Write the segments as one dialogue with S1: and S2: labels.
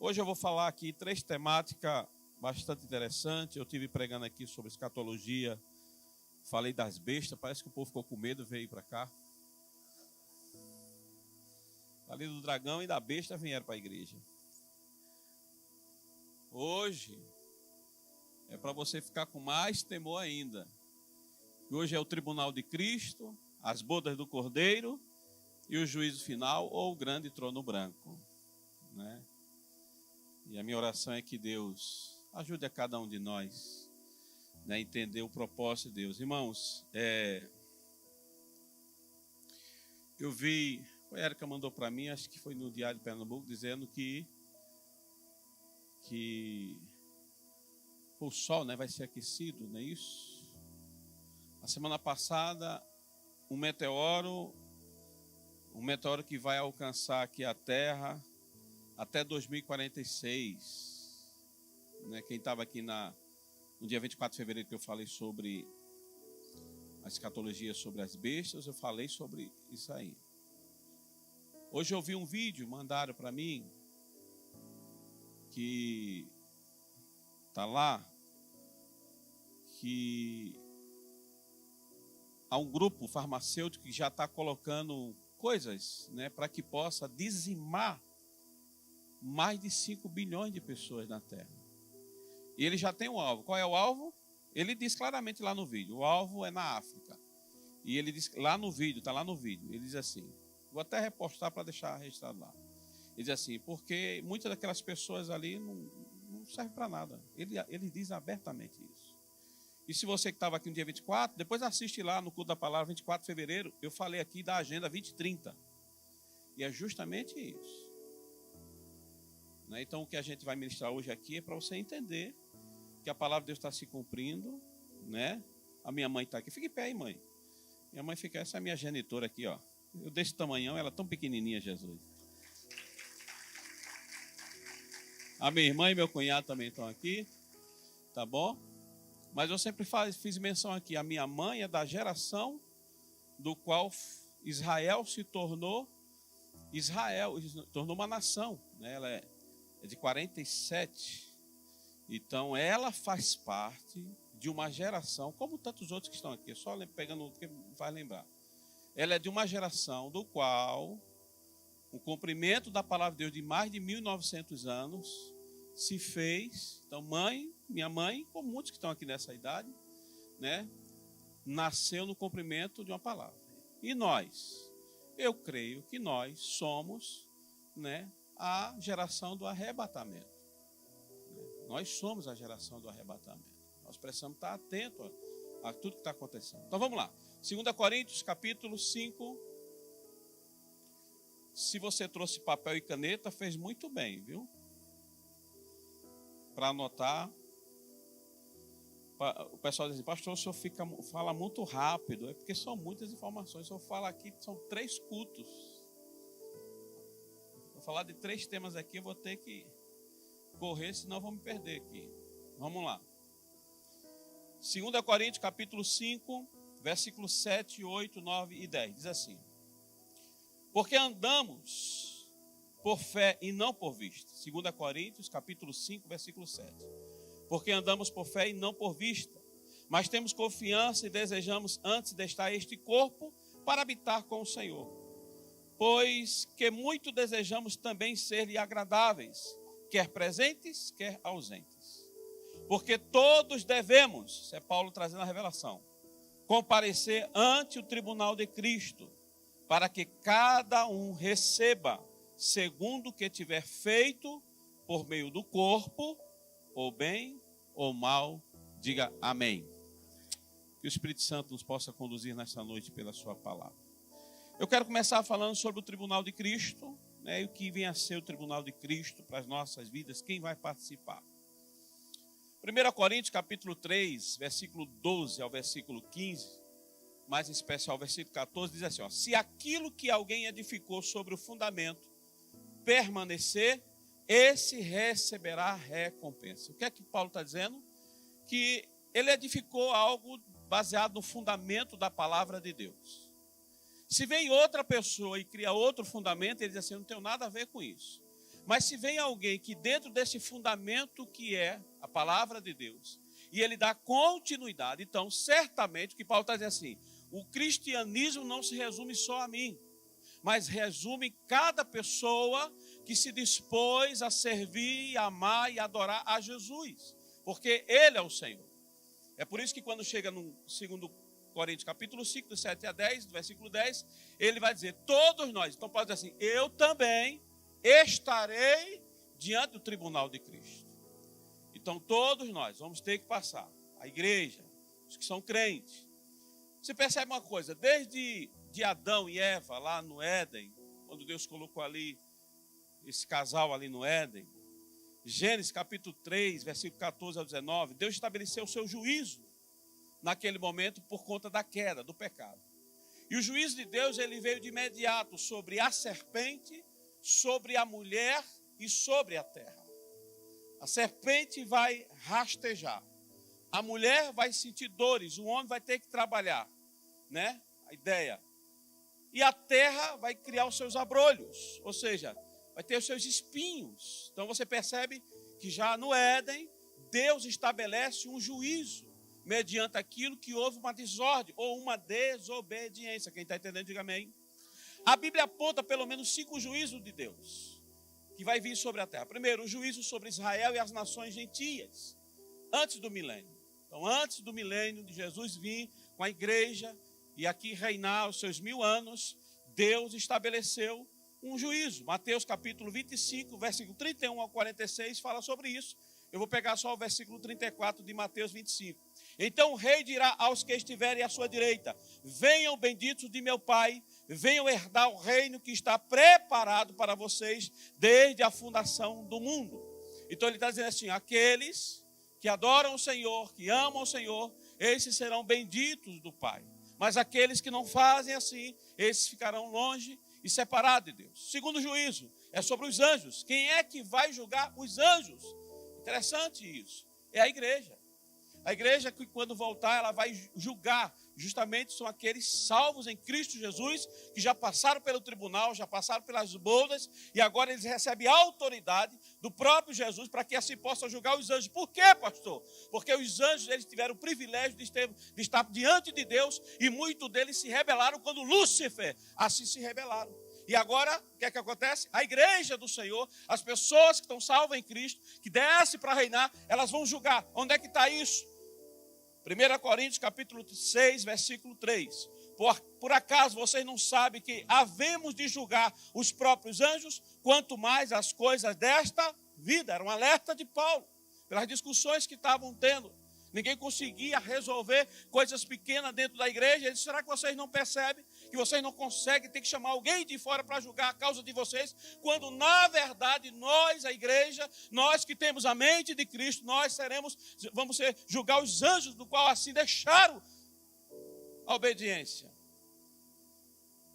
S1: Hoje eu vou falar aqui 3 temáticas bastante interessantes. Eu estive pregando aqui sobre escatologia, falei das bestas, parece que o povo ficou com medo, veio para cá. Falei do dragão e da besta, vieram para a igreja. Hoje é para você ficar com mais temor ainda. Hoje é o tribunal de Cristo, as bodas do Cordeiro e o juízo final ou o grande trono branco, né? E a minha oração é que Deus ajude a cada um de nós, né, a entender o propósito de Deus. Irmãos, eu vi, a Érica mandou para mim, acho que foi no Diário de Pernambuco, dizendo que o sol, né, vai ser aquecido, não é isso? A semana passada, um meteoro que vai alcançar aqui a Terra até 2046. Né? Quem estava aqui no dia 24 de fevereiro que eu falei sobre a escatologia sobre as bestas, eu falei sobre isso aí. Hoje eu vi um vídeo, mandaram para mim, que está lá, que há um grupo farmacêutico que já está colocando coisas, né, para que possa dizimar mais de 5 bilhões de pessoas na Terra. E ele já tem um alvo. Qual é o alvo? Ele diz claramente lá no vídeo. O alvo é na África. E ele diz lá no vídeo, está lá no vídeo. Ele diz assim, vou até repostar para deixar registrado lá. Ele diz assim, porque muitas daquelas pessoas ali não servem para nada. Ele diz abertamente isso. E se você que estava aqui no dia 24, depois assiste lá no culto da palavra, 24 de fevereiro, eu falei aqui da agenda 2030. E é justamente isso. Então, o que a gente vai ministrar hoje aqui é para você entender que a palavra de Deus está se cumprindo, né? A minha mãe está aqui. Fica em pé aí, mãe. Minha mãe fica, essa é a minha genitora aqui, ó. Eu desse tamanhão, ela é tão pequenininha, Jesus. A minha irmã e meu cunhado também estão aqui, tá bom? Mas eu sempre fiz menção aqui, a minha mãe é da geração do qual Israel se tornou uma nação, né? Ela é de 47, então ela faz parte de uma geração, como tantos outros que estão aqui, só pegando o que vai lembrar. Ela é de uma geração do qual o cumprimento da palavra de Deus de mais de 1900 anos se fez. Então, minha mãe, como muitos que estão aqui nessa idade, né, nasceu no cumprimento de uma palavra. E nós, eu creio que nós somos, né, a geração do arrebatamento. Nós somos a geração do arrebatamento. Nós precisamos estar atentos a tudo que está acontecendo. Então vamos lá. 2 Coríntios, capítulo 5. Se você trouxe papel e caneta, fez muito bem, viu? Para anotar. O pessoal diz assim, pastor, o senhor fala muito rápido. É porque são muitas informações. O senhor fala aqui, são 3 cultos. Vou falar de 3 temas aqui, eu vou ter que correr, senão eu vou me perder aqui. Vamos lá. 2 Coríntios, capítulo 5, versículos 7, 8, 9 e 10. Diz assim. Porque andamos por fé e não por vista. 2 Coríntios, capítulo 5, versículo 7. Porque andamos por fé e não por vista. Mas temos confiança e desejamos antes deixar este corpo para habitar com o Senhor. Pois que muito desejamos também ser-lhe agradáveis, quer presentes, quer ausentes. Porque todos devemos, isso é Paulo trazendo a revelação, comparecer ante o tribunal de Cristo, para que cada um receba, segundo o que tiver feito, por meio do corpo, ou bem ou mal, diga amém. Que o Espírito Santo nos possa conduzir nesta noite pela sua palavra. Eu quero começar falando sobre o tribunal de Cristo, né, e o que vem a ser o tribunal de Cristo para as nossas vidas, quem vai participar. 1 Coríntios capítulo 3, versículo 12 ao versículo 15, mais em especial o versículo 14, diz assim, ó, se aquilo que alguém edificou sobre o fundamento permanecer, esse receberá recompensa. O que é que Paulo está dizendo? Que ele edificou algo baseado no fundamento da palavra de Deus. Se vem outra pessoa e cria outro fundamento, ele diz assim, eu não tenho nada a ver com isso. Mas se vem alguém que dentro desse fundamento que é a palavra de Deus, e ele dá continuidade, então certamente o que Paulo está dizendo assim, o cristianismo não se resume só a mim, mas resume cada pessoa que se dispôs a servir, amar e adorar a Jesus, porque Ele é o Senhor. É por isso que quando chega no 2 Coríntios capítulo 5, do 7 a 10, do versículo 10, ele vai dizer, todos nós, então pode dizer assim, eu também estarei diante do tribunal de Cristo. Então todos nós vamos ter que passar, a igreja, os que são crentes. Você percebe uma coisa, desde de Adão e Eva lá no Éden, quando Deus colocou ali, esse casal ali no Éden, Gênesis capítulo 3, versículo 14 ao 19, Deus estabeleceu o seu juízo naquele momento por conta da queda, do pecado. E o juízo de Deus, ele veio de imediato sobre a serpente, sobre a mulher e sobre a terra. A serpente vai rastejar, a mulher vai sentir dores, o homem vai ter que trabalhar, né? A ideia. E a terra vai criar os seus abrolhos, ou seja, vai ter os seus espinhos. Então você percebe que já no Éden, Deus estabelece um juízo mediante aquilo que houve uma desordem ou uma desobediência. Quem está entendendo, diga amém. A Bíblia aponta pelo menos 5 juízos de Deus que vai vir sobre a terra. Primeiro, o juízo sobre Israel e as nações gentias, antes do milênio. Então, antes do milênio de Jesus vir com a igreja e aqui reinar os seus 1000 anos, Deus estabeleceu um juízo. Mateus capítulo 25, versículo 31 ao 46, fala sobre isso. Eu vou pegar só o versículo 34 de Mateus 25. Então o rei dirá aos que estiverem à sua direita, venham benditos de meu Pai, venham herdar o reino que está preparado para vocês desde a fundação do mundo. Então ele está dizendo assim, aqueles que adoram o Senhor, que amam o Senhor, esses serão benditos do Pai. Mas aqueles que não fazem assim, esses ficarão longe e separados de Deus. Segundo juízo, é sobre os anjos. Quem é que vai julgar os anjos? Interessante isso. É a igreja. A igreja que quando voltar, ela vai julgar. Justamente são aqueles salvos em Cristo Jesus, que já passaram pelo tribunal, já passaram pelas bodas, e agora eles recebem a autoridade do próprio Jesus, para que assim possam julgar os anjos. Por quê, pastor? Porque os anjos, eles tiveram o privilégio de estar diante de Deus, e muitos deles se rebelaram quando Lúcifer assim se rebelaram. E agora, o que é que acontece? A igreja do Senhor, as pessoas que estão salvas em Cristo, que descem para reinar, elas vão julgar. Onde é que está isso? 1 Coríntios capítulo 6, versículo 3. Por acaso vocês não sabem que havemos de julgar os próprios anjos, quanto mais as coisas desta vida? Era um alerta de Paulo, pelas discussões que estavam tendo. Ninguém conseguia resolver coisas pequenas dentro da igreja. Ele disse, será que vocês não percebem que vocês não conseguem, ter que chamar alguém de fora para julgar a causa de vocês, quando na verdade nós, a igreja, nós que temos a mente de Cristo, vamos julgar os anjos, do qual assim deixaram a obediência.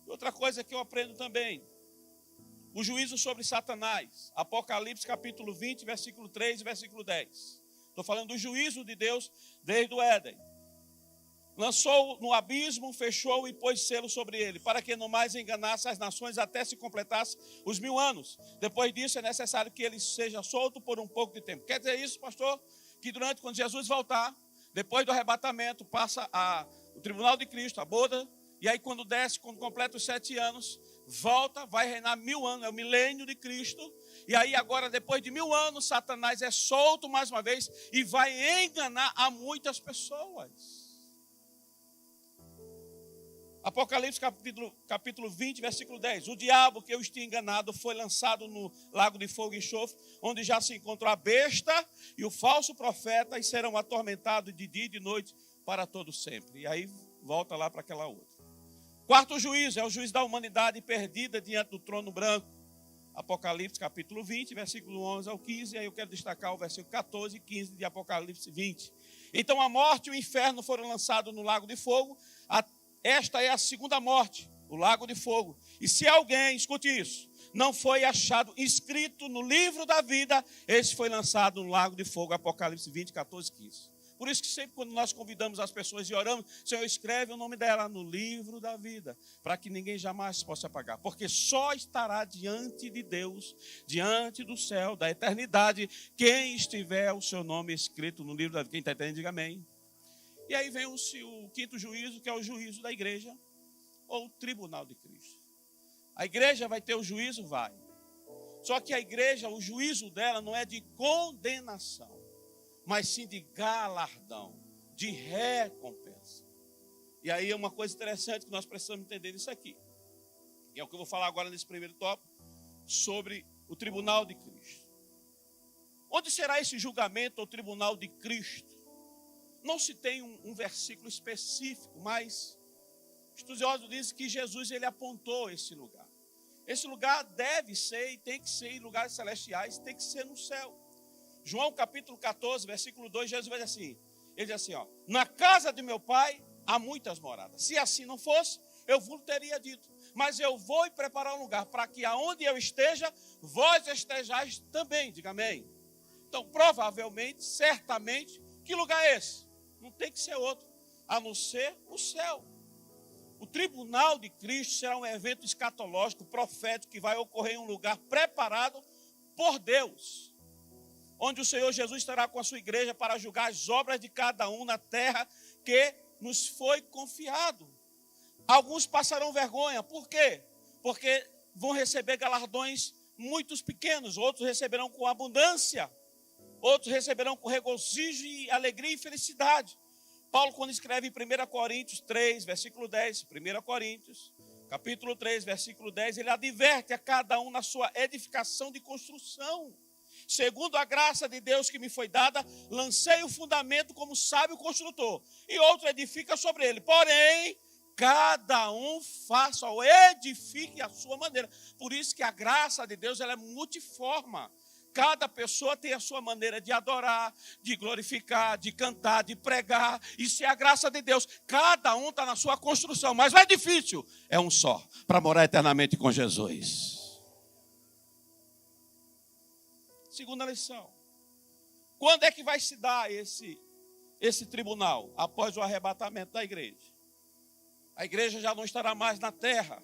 S1: Outra coisa que eu aprendo também, o juízo sobre Satanás, Apocalipse capítulo 20, versículo 3 e versículo 10. Estou falando do juízo de Deus desde o Éden. Lançou no abismo, fechou e pôs selo sobre ele, para que não mais enganasse as nações até se completasse os 1000 anos. Depois disso é necessário que ele seja solto por um pouco de tempo. Quer dizer isso, pastor? Que quando Jesus voltar, depois do arrebatamento, passa o tribunal de Cristo, a boda, e aí quando completa os 7 anos, volta, vai reinar 1000 anos, é o milênio de Cristo. E aí agora, depois de 1000 anos, Satanás é solto mais uma vez e vai enganar a muitas pessoas. Apocalipse capítulo 20, versículo 10. O diabo que eu tinha enganado foi lançado no lago de fogo e enxofre, onde já se encontrou a besta e o falso profeta, e serão atormentados de dia e de noite para todo sempre. E aí volta lá para aquela outra. Quarto juízo é o juízo da humanidade perdida diante do trono branco. Apocalipse capítulo 20, versículo 11 ao 15. E aí eu quero destacar o versículo 14 e 15 de Apocalipse 20. Então a morte e o inferno foram lançados no lago de fogo. Esta é a segunda morte, o lago de fogo. E se alguém, escute isso, não foi achado inscrito no livro da vida, esse foi lançado no lago de fogo, Apocalipse 20, 14 e 15. Por isso que sempre quando nós convidamos as pessoas e oramos, Senhor, escreve o nome dela no livro da vida, para que ninguém jamais possa apagar. Porque só estará diante de Deus, diante do céu, da eternidade, quem estiver o seu nome escrito no livro da vida. Quem está entendendo, diga amém. E aí vem o quinto juízo, que é o juízo da igreja, ou o tribunal de Cristo. A igreja vai ter o juízo? Vai. Só que a igreja, o juízo dela não é de condenação, mas sim de galardão, de recompensa. E aí é uma coisa interessante que nós precisamos entender isso aqui. E é o que eu vou falar agora nesse primeiro tópico, sobre o tribunal de Cristo. Onde será esse julgamento, ou tribunal de Cristo? Não se tem um versículo específico, mas estudiosos dizem que Jesus ele apontou esse lugar. Esse lugar deve ser e tem que ser em lugares celestiais, tem que ser no céu. João capítulo 14, versículo 2, Jesus vai dizer assim, ele diz assim, na casa de meu pai há muitas moradas. Se assim não fosse, eu vos teria dito. Mas eu vou preparar um lugar para que aonde eu esteja, vós estejais também. Diga amém. Então, provavelmente, certamente, que lugar é esse? Não tem que ser outro, a não ser o céu. O tribunal de Cristo será um evento escatológico, profético, que vai ocorrer em um lugar preparado por Deus, onde o Senhor Jesus estará com a sua igreja para julgar as obras de cada um na terra que nos foi confiado. Alguns passarão vergonha, por quê? Porque vão receber galardões muito pequenos, outros receberão com abundância, outros receberão com regozijo e alegria e felicidade. Paulo, quando escreve em 1 Coríntios 3, versículo 10, 1 Coríntios, capítulo 3, versículo 10, ele adverte a cada um na sua edificação de construção. Segundo a graça de Deus que me foi dada, lancei o fundamento como sábio construtor, e outro edifica sobre ele. Porém, cada um faça ou edifique a sua maneira. Por isso que a graça de Deus ela é multiforme. Cada pessoa tem a sua maneira de adorar, de glorificar, de cantar, de pregar. Isso é a graça de Deus. Cada um está na sua construção, mas o edifício é um só, para morar eternamente com Jesus. Segunda lição. Quando é que vai se dar esse tribunal? Após o arrebatamento da igreja. A igreja já não estará mais na terra.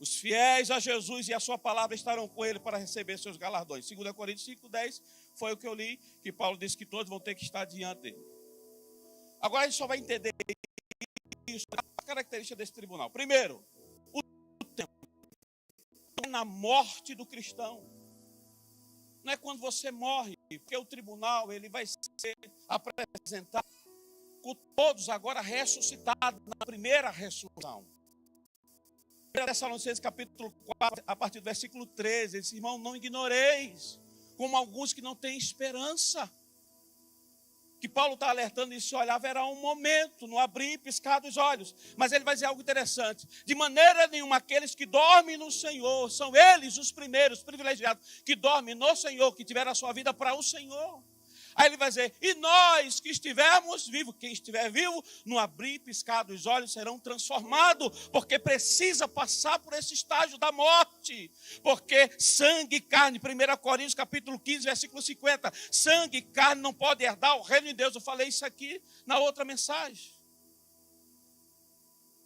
S1: Os fiéis a Jesus e a sua palavra estarão com ele para receber seus galardões. 2 Coríntios 5:10 foi o que eu li, que Paulo disse que todos vão ter que estar diante dele. Agora a gente só vai entender isso, a característica desse tribunal. Primeiro, o tempo. É na morte do cristão. Não é quando você morre, porque o tribunal ele vai ser apresentado com todos agora ressuscitados na primeira ressurreição. 1 Tessalonicenses capítulo 4, a partir do versículo 13, ele diz, irmão, não ignoreis, como alguns que não têm esperança. Que Paulo está alertando isso, olha, haverá um momento, no abrir e piscar dos olhos. Mas ele vai dizer algo interessante. De maneira nenhuma, aqueles que dormem no Senhor, são eles os primeiros privilegiados, que dormem no Senhor, que tiveram a sua vida para o Senhor. Aí ele vai dizer, e nós que estivermos vivos, quem estiver vivo, no abrir e piscar dos olhos serão transformados, porque precisa passar por esse estágio da morte, porque sangue e carne, 1 Coríntios capítulo 15, versículo 50, sangue e carne não podem herdar o reino de Deus. Eu falei isso aqui na outra mensagem.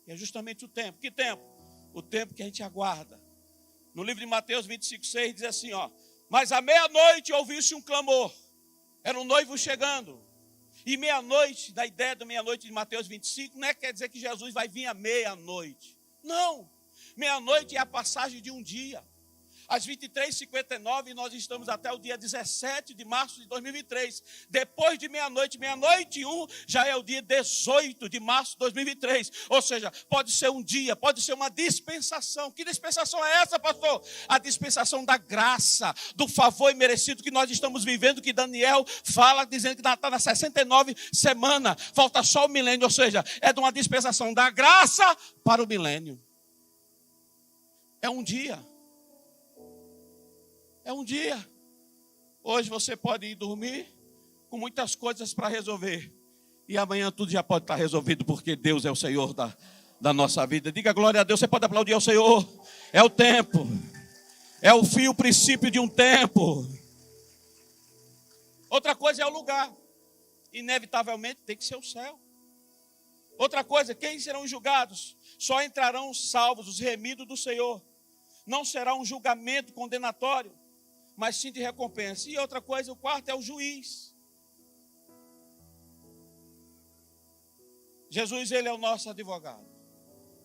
S1: E é justamente o tempo. Que tempo? O tempo que a gente aguarda. No livro de Mateus 25:6 diz assim, mas à meia-noite ouviu-se um clamor. Era um noivo chegando. E meia-noite, da ideia da meia-noite de Mateus 25, não quer dizer que Jesus vai vir à meia-noite. Não. Meia-noite é a passagem de um dia. Às 23h59, nós estamos até o dia 17 de março de 2023. Depois de meia-noite, meia-noite e 1, já é o dia 18 de março de 2023. Ou seja, pode ser um dia, pode ser uma dispensação. Que dispensação é essa, pastor? A dispensação da graça, do favor imerecido que nós estamos vivendo, que Daniel fala, dizendo que está na 69 semana. Falta só o milênio, ou seja, é de uma dispensação da graça para o milênio. É um dia. É um dia. Hoje você pode ir dormir com muitas coisas para resolver. E amanhã tudo já pode estar resolvido, porque Deus é o Senhor da nossa vida. Diga glória a Deus. Você pode aplaudir ao Senhor. É o tempo. É o fim, o princípio de um tempo. Outra coisa é o lugar. inevitavelmente tem que ser o céu. Outra coisa, quem serão julgados? Só entrarão os salvos, os remidos do Senhor. Não será um julgamento condenatório, mas sim de recompensa. E outra coisa, o quarto é o juiz. Jesus, ele é o nosso advogado.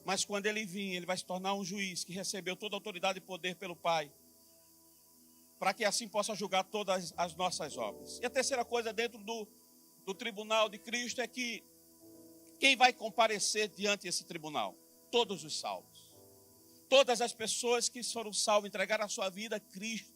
S1: Mas quando ele vir, ele vai se tornar um juiz que recebeu toda a autoridade e poder pelo Pai, para que assim possa julgar todas as nossas obras. E a terceira coisa dentro do tribunal de Cristo é que quem vai comparecer diante desse tribunal? Todos os salvos. Todas as pessoas que foram salvas, entregaram a sua vida a Cristo,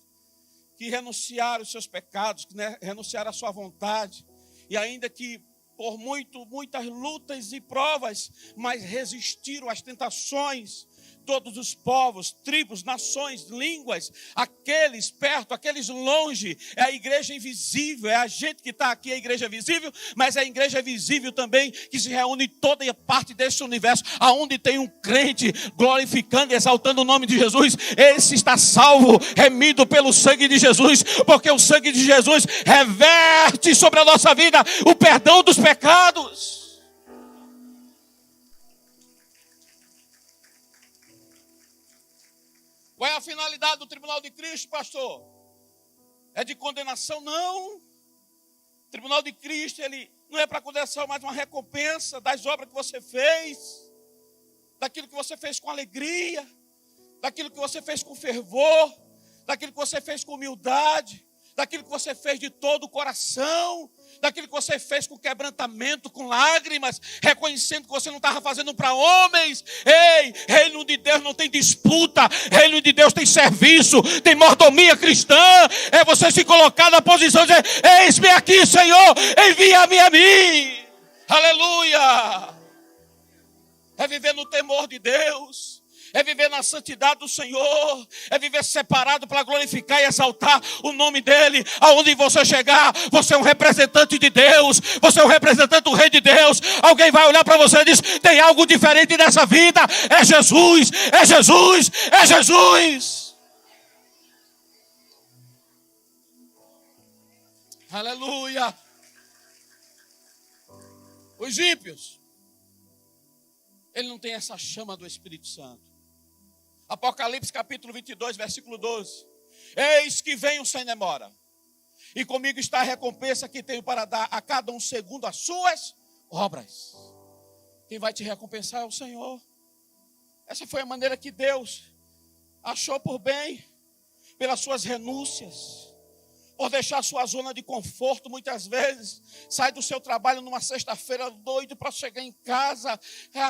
S1: que renunciaram os seus pecados, que renunciaram a sua vontade, e ainda que por muitas lutas e provas, mas resistiram às tentações. Todos os povos, tribos, nações, línguas, aqueles perto, aqueles longe, é a igreja invisível, é a gente que está aqui, a igreja visível, mas é a igreja visível também, que se reúne em toda parte desse universo, aonde tem um crente glorificando e exaltando o nome de Jesus, esse está salvo, remido pelo sangue de Jesus, porque o sangue de Jesus reverte sobre a nossa vida o perdão dos pecados. Qual é a finalidade do tribunal de Cristo, pastor? É de condenação? Não. O tribunal de Cristo, ele não é para condenação, mas uma recompensa das obras que você fez, daquilo que você fez com alegria, daquilo que você fez com fervor, daquilo que você fez com humildade, daquilo que você fez de todo o coração, daquilo que você fez com quebrantamento, com lágrimas, reconhecendo que você não estava fazendo para homens. Ei, reino de Deus não tem disputa, reino de Deus tem serviço, tem mordomia cristã. É você se colocar na posição de dizer: eis-me aqui, Senhor, envia-me a mim. Aleluia! É viver no temor de Deus, é viver na santidade do Senhor, é viver separado para glorificar e exaltar o nome dEle. Aonde você chegar, você é um representante de Deus, você é um representante do Rei de Deus. Alguém vai olhar para você e diz: tem algo diferente nessa vida, é Jesus, é Jesus, é Jesus. Aleluia. Os ímpios, ele não tem essa chama do Espírito Santo. Apocalipse capítulo 22, versículo 12. Eis que venho sem demora, e comigo está a recompensa que tenho para dar a cada um segundo as suas obras. Quem vai te recompensar é o Senhor. Essa foi a maneira que Deus achou por bem, pelas suas renúncias, por deixar a sua zona de conforto. Muitas vezes sai do seu trabalho numa sexta-feira doido para chegar em casa,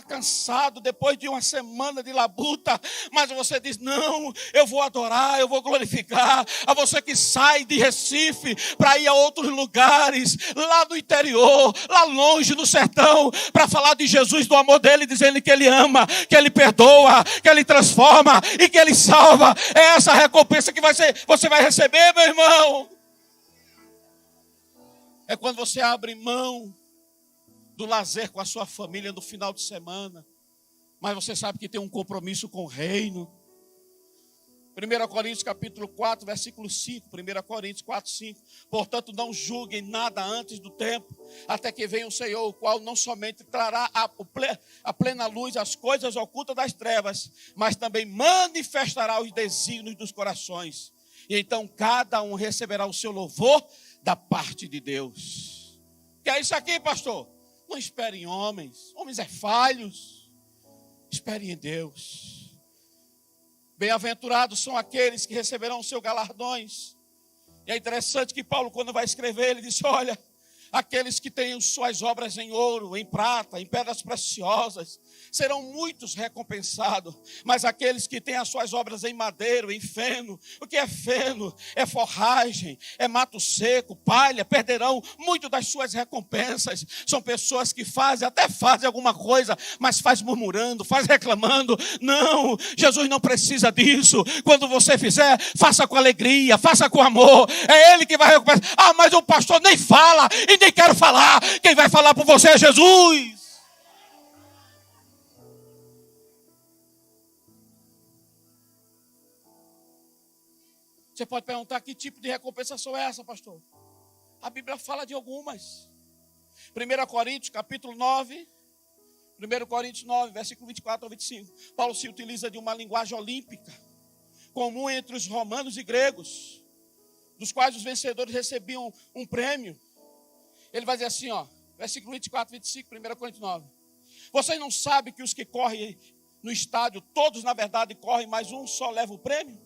S1: cansado depois de uma semana de labuta, mas você diz: não, eu vou adorar, eu vou glorificar. A você que sai de Recife para ir a outros lugares, lá no interior, lá longe no sertão, para falar de Jesus, do amor dele, dizendo que ele ama, que ele perdoa, que ele transforma e que ele salva. É essa a recompensa que você vai receber, meu irmão. É quando você abre mão do lazer com a sua família no final de semana, mas você sabe que tem um compromisso com o reino. 1 Coríntios capítulo 4, versículo 5. 1 Coríntios 4, 5. Portanto, não julguem nada antes do tempo, até que venha o Senhor, o qual não somente trará a plena luz as coisas ocultas das trevas, mas também manifestará os desígnios dos corações. E então cada um receberá o seu louvor da parte de Deus. Que é isso aqui, pastor? Não espere em homens. Homens é falhos. Espere em Deus. Bem-aventurados são aqueles que receberão os seus galardões. E é interessante que Paulo, quando vai escrever, ele diz: olha, aqueles que têm suas obras em ouro, em prata, em pedras preciosas, serão muitos recompensados. Mas aqueles que têm as suas obras em madeiro, em feno, o que é feno? É forragem, é mato seco, palha, perderão muito das suas recompensas. São pessoas que até fazem alguma coisa, mas faz murmurando, faz reclamando. Não, Jesus não precisa disso. Quando você fizer, faça com alegria, faça com amor. É Ele que vai recompensar. Ah, mas o pastor nem fala e nem quero falar. Quem vai falar por você é Jesus. Você pode perguntar: que tipo de recompensação é essa, pastor? A Bíblia fala de algumas. 1 Coríntios, capítulo 9. 1 Coríntios 9, versículo 24 ao 25. Paulo se utiliza de uma linguagem olímpica, comum entre os romanos e gregos, dos quais os vencedores recebiam um prêmio. Ele vai dizer assim, versículo 24, 25, 1 Coríntios 9. Vocês não sabem que os que correm no estádio, todos na verdade correm, mas um só leva o prêmio?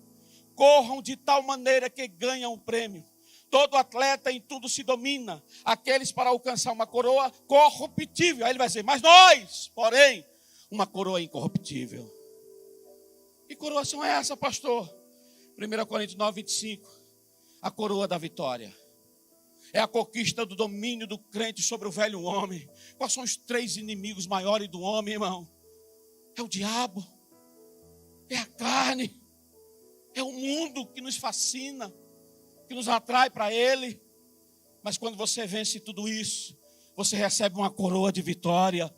S1: Corram de tal maneira que ganham o prêmio. Todo atleta em tudo se domina, aqueles para alcançar uma coroa corruptível. Aí ele vai dizer, mas nós, porém, uma coroa incorruptível. Que coroação é essa, pastor? 1 Coríntios 9, 25. A coroa da vitória. É a conquista do domínio do crente sobre o velho homem. Quais são os 3 inimigos maiores do homem, irmão? É o diabo, é a carne, é o mundo que nos fascina, que nos atrai para ele. Mas quando você vence tudo isso, você recebe uma coroa de vitória.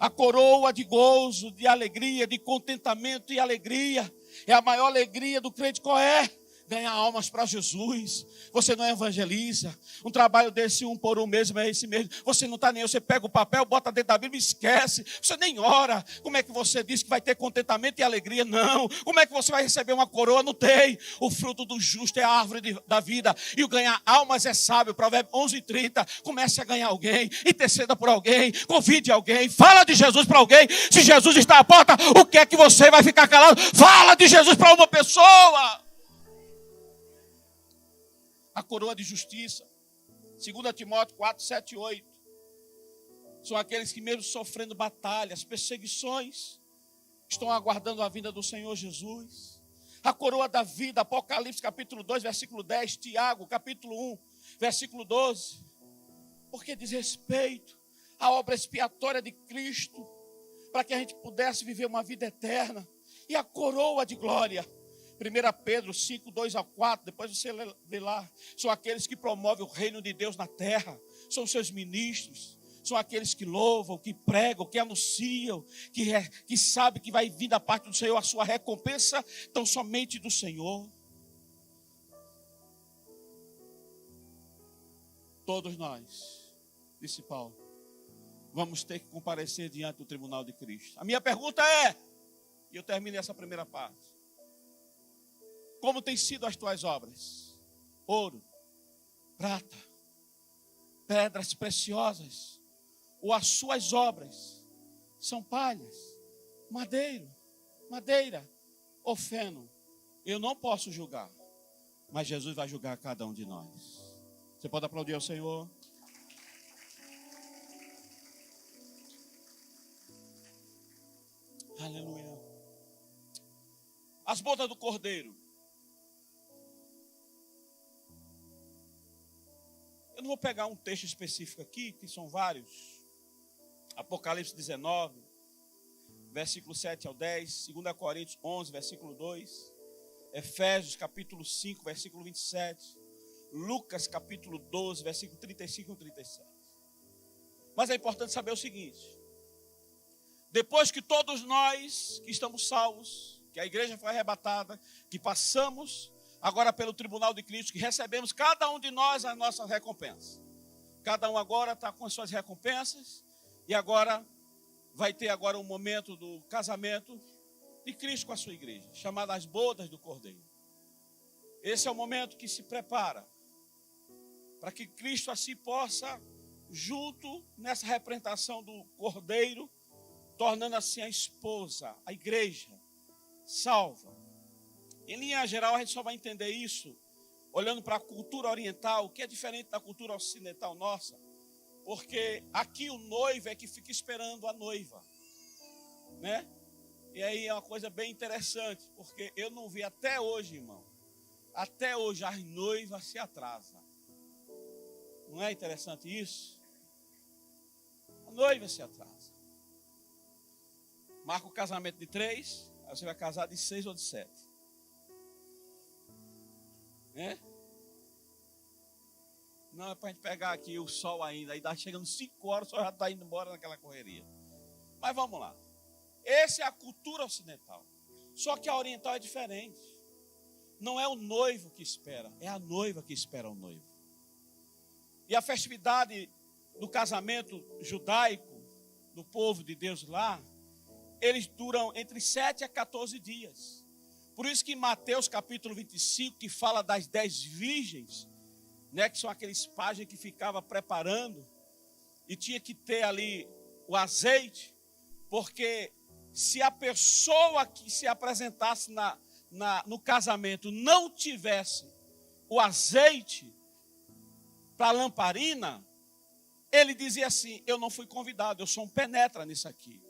S1: A coroa de gozo, de alegria, de contentamento e alegria. É a maior alegria do crente, qual é? Ganhar almas para Jesus. Você não evangeliza. Um trabalho desse 1 por 1 mesmo é esse mesmo. Você não está nem aí. Você pega o papel, bota dentro da Bíblia e esquece. Você nem ora. Como é que você diz que vai ter contentamento e alegria? Não. Como é que você vai receber uma coroa? Não tem. O fruto do justo é a árvore da vida. E o ganhar almas é sábio. Provérbios 11:30. Comece a ganhar alguém. Interceda por alguém. Convide alguém. Fala de Jesus para alguém. Se Jesus está à porta, o que é que você vai ficar calado? Fala de Jesus para uma pessoa. A coroa de justiça, 2 Timóteo 4, 7 e 8. São aqueles que mesmo sofrendo batalhas, perseguições, estão aguardando a vinda do Senhor Jesus. A coroa da vida, Apocalipse capítulo 2, versículo 10, Tiago capítulo 1, versículo 12. Porque diz respeito à obra expiatória de Cristo, para que a gente pudesse viver uma vida eterna. E a coroa de glória, 1 Pedro 5, 2 a 4, depois você lê lá. São aqueles que promovem o reino de Deus na terra. São seus ministros. São aqueles que louvam, que pregam, que anunciam, que sabem que vai vir da parte do Senhor a sua recompensa, tão somente do Senhor. Todos nós, disse Paulo, vamos ter que comparecer diante do tribunal de Cristo. A minha pergunta é, e eu termino essa primeira parte: como têm sido as tuas obras? Ouro, prata, pedras preciosas, ou as suas obras são palhas, madeira ou feno? Eu não posso julgar, mas Jesus vai julgar cada um de nós. Você pode aplaudir ao Senhor? Aleluia. As bodas do Cordeiro. Eu não vou pegar um texto específico aqui, que são vários. Apocalipse 19, versículo 7 ao 10. 2 Coríntios 11, versículo 2. Efésios capítulo 5, versículo 27. Lucas capítulo 12, versículo 35 e 37. Mas é importante saber o seguinte: depois que todos nós que estamos salvos, que a igreja foi arrebatada, que passamos agora pelo tribunal de Cristo, que recebemos cada um de nós a nossa recompensa. Cada um agora está com as suas recompensas, e agora vai ter agora um momento do casamento de Cristo com a sua igreja, chamada as bodas do Cordeiro. Esse é o momento que se prepara para que Cristo assim possa, junto nessa representação do Cordeiro, tornando assim a esposa, a igreja, salva. Em linha geral, a gente só vai entender isso olhando para a cultura oriental, que é diferente da cultura ocidental nossa, porque aqui o noivo é que fica esperando a noiva, né? E aí é uma coisa bem interessante, porque eu não vi até hoje, irmão, até hoje as noivas se atrasam. Não é interessante isso? A noiva se atrasa. Marca o casamento de 3, aí você vai casar de 6 ou de 7. Né? Não é para a gente pegar aqui o sol ainda. Aí está chegando 5 horas, o sol já está indo embora naquela correria. Mas vamos lá. Essa é a cultura ocidental. Só que a oriental é diferente. Não é o noivo que espera, é a noiva que espera o noivo. E a festividade do casamento judaico, do povo de Deus lá, eles duram entre 7 a 14 dias. Por isso que em Mateus capítulo 25, que fala das 10 virgens, né, que são aqueles pajens que ficavam preparando, e tinha que ter ali o azeite, porque se a pessoa que se apresentasse no casamento não tivesse o azeite para a lamparina, ele dizia assim: eu não fui convidado, eu sou um penetra nisso aqui.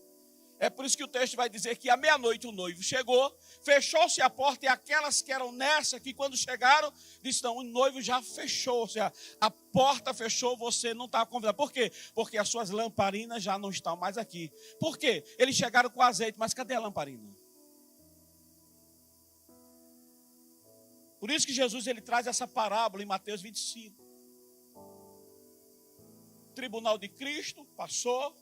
S1: É por isso que o texto vai dizer que à meia-noite o noivo chegou, fechou-se a porta, e aquelas que eram nessa, que quando chegaram, disse: não, o noivo já fechou, ou seja, a porta fechou, você não está convidado. Por quê? Porque as suas lamparinas já não estão mais aqui. Por quê? Eles chegaram com azeite, mas cadê a lamparina? Por isso que Jesus ele traz essa parábola em Mateus 25. O tribunal de Cristo passou.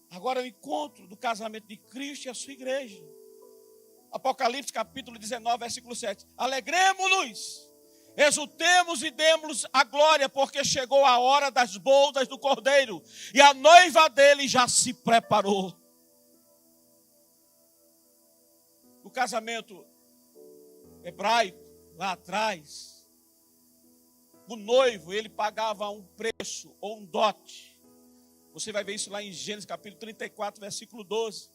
S1: Agora é o encontro do casamento de Cristo e a sua igreja. Apocalipse capítulo 19, versículo 7. Alegremos-nos, exultemos e demos a glória, porque chegou a hora das bodas do Cordeiro, e a noiva dele já se preparou. O casamento hebraico, lá atrás, o noivo, ele pagava um preço ou um dote. Você vai ver isso lá em Gênesis capítulo 34, versículo 12.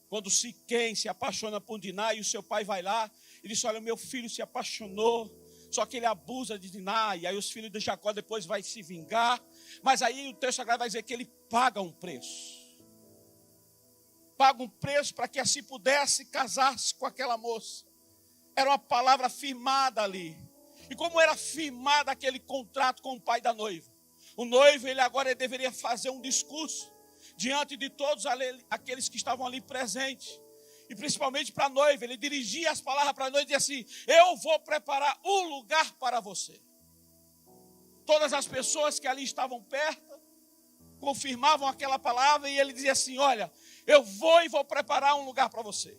S1: Quando Siquém se apaixona por Diná e o seu pai vai lá, ele diz: olha, meu filho se apaixonou, só que ele abusa de Diná, e aí os filhos de Jacó depois vai se vingar. Mas aí o texto sagrado vai dizer que ele paga um preço. Paga um preço para que assim pudesse casar-se com aquela moça. Era uma palavra firmada ali. E como era firmado aquele contrato com o pai da noiva, o noivo, ele agora deveria fazer um discurso diante de todos aqueles que estavam ali presentes. E principalmente para a noiva, ele dirigia as palavras para a noiva e dizia assim: eu vou preparar um lugar para você. Todas as pessoas que ali estavam perto confirmavam aquela palavra, e ele dizia assim: olha, eu vou preparar um lugar para você.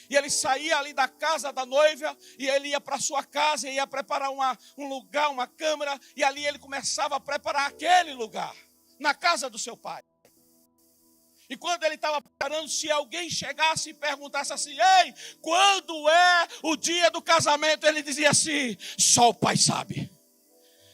S1: E ele saía ali da casa da noiva, e ele ia para a sua casa, e ia preparar um lugar, uma câmara, e ali ele começava a preparar aquele lugar, na casa do seu pai. E quando ele estava preparando, se alguém chegasse e perguntasse assim: ei, quando é o dia do casamento? Ele dizia assim: só o pai sabe.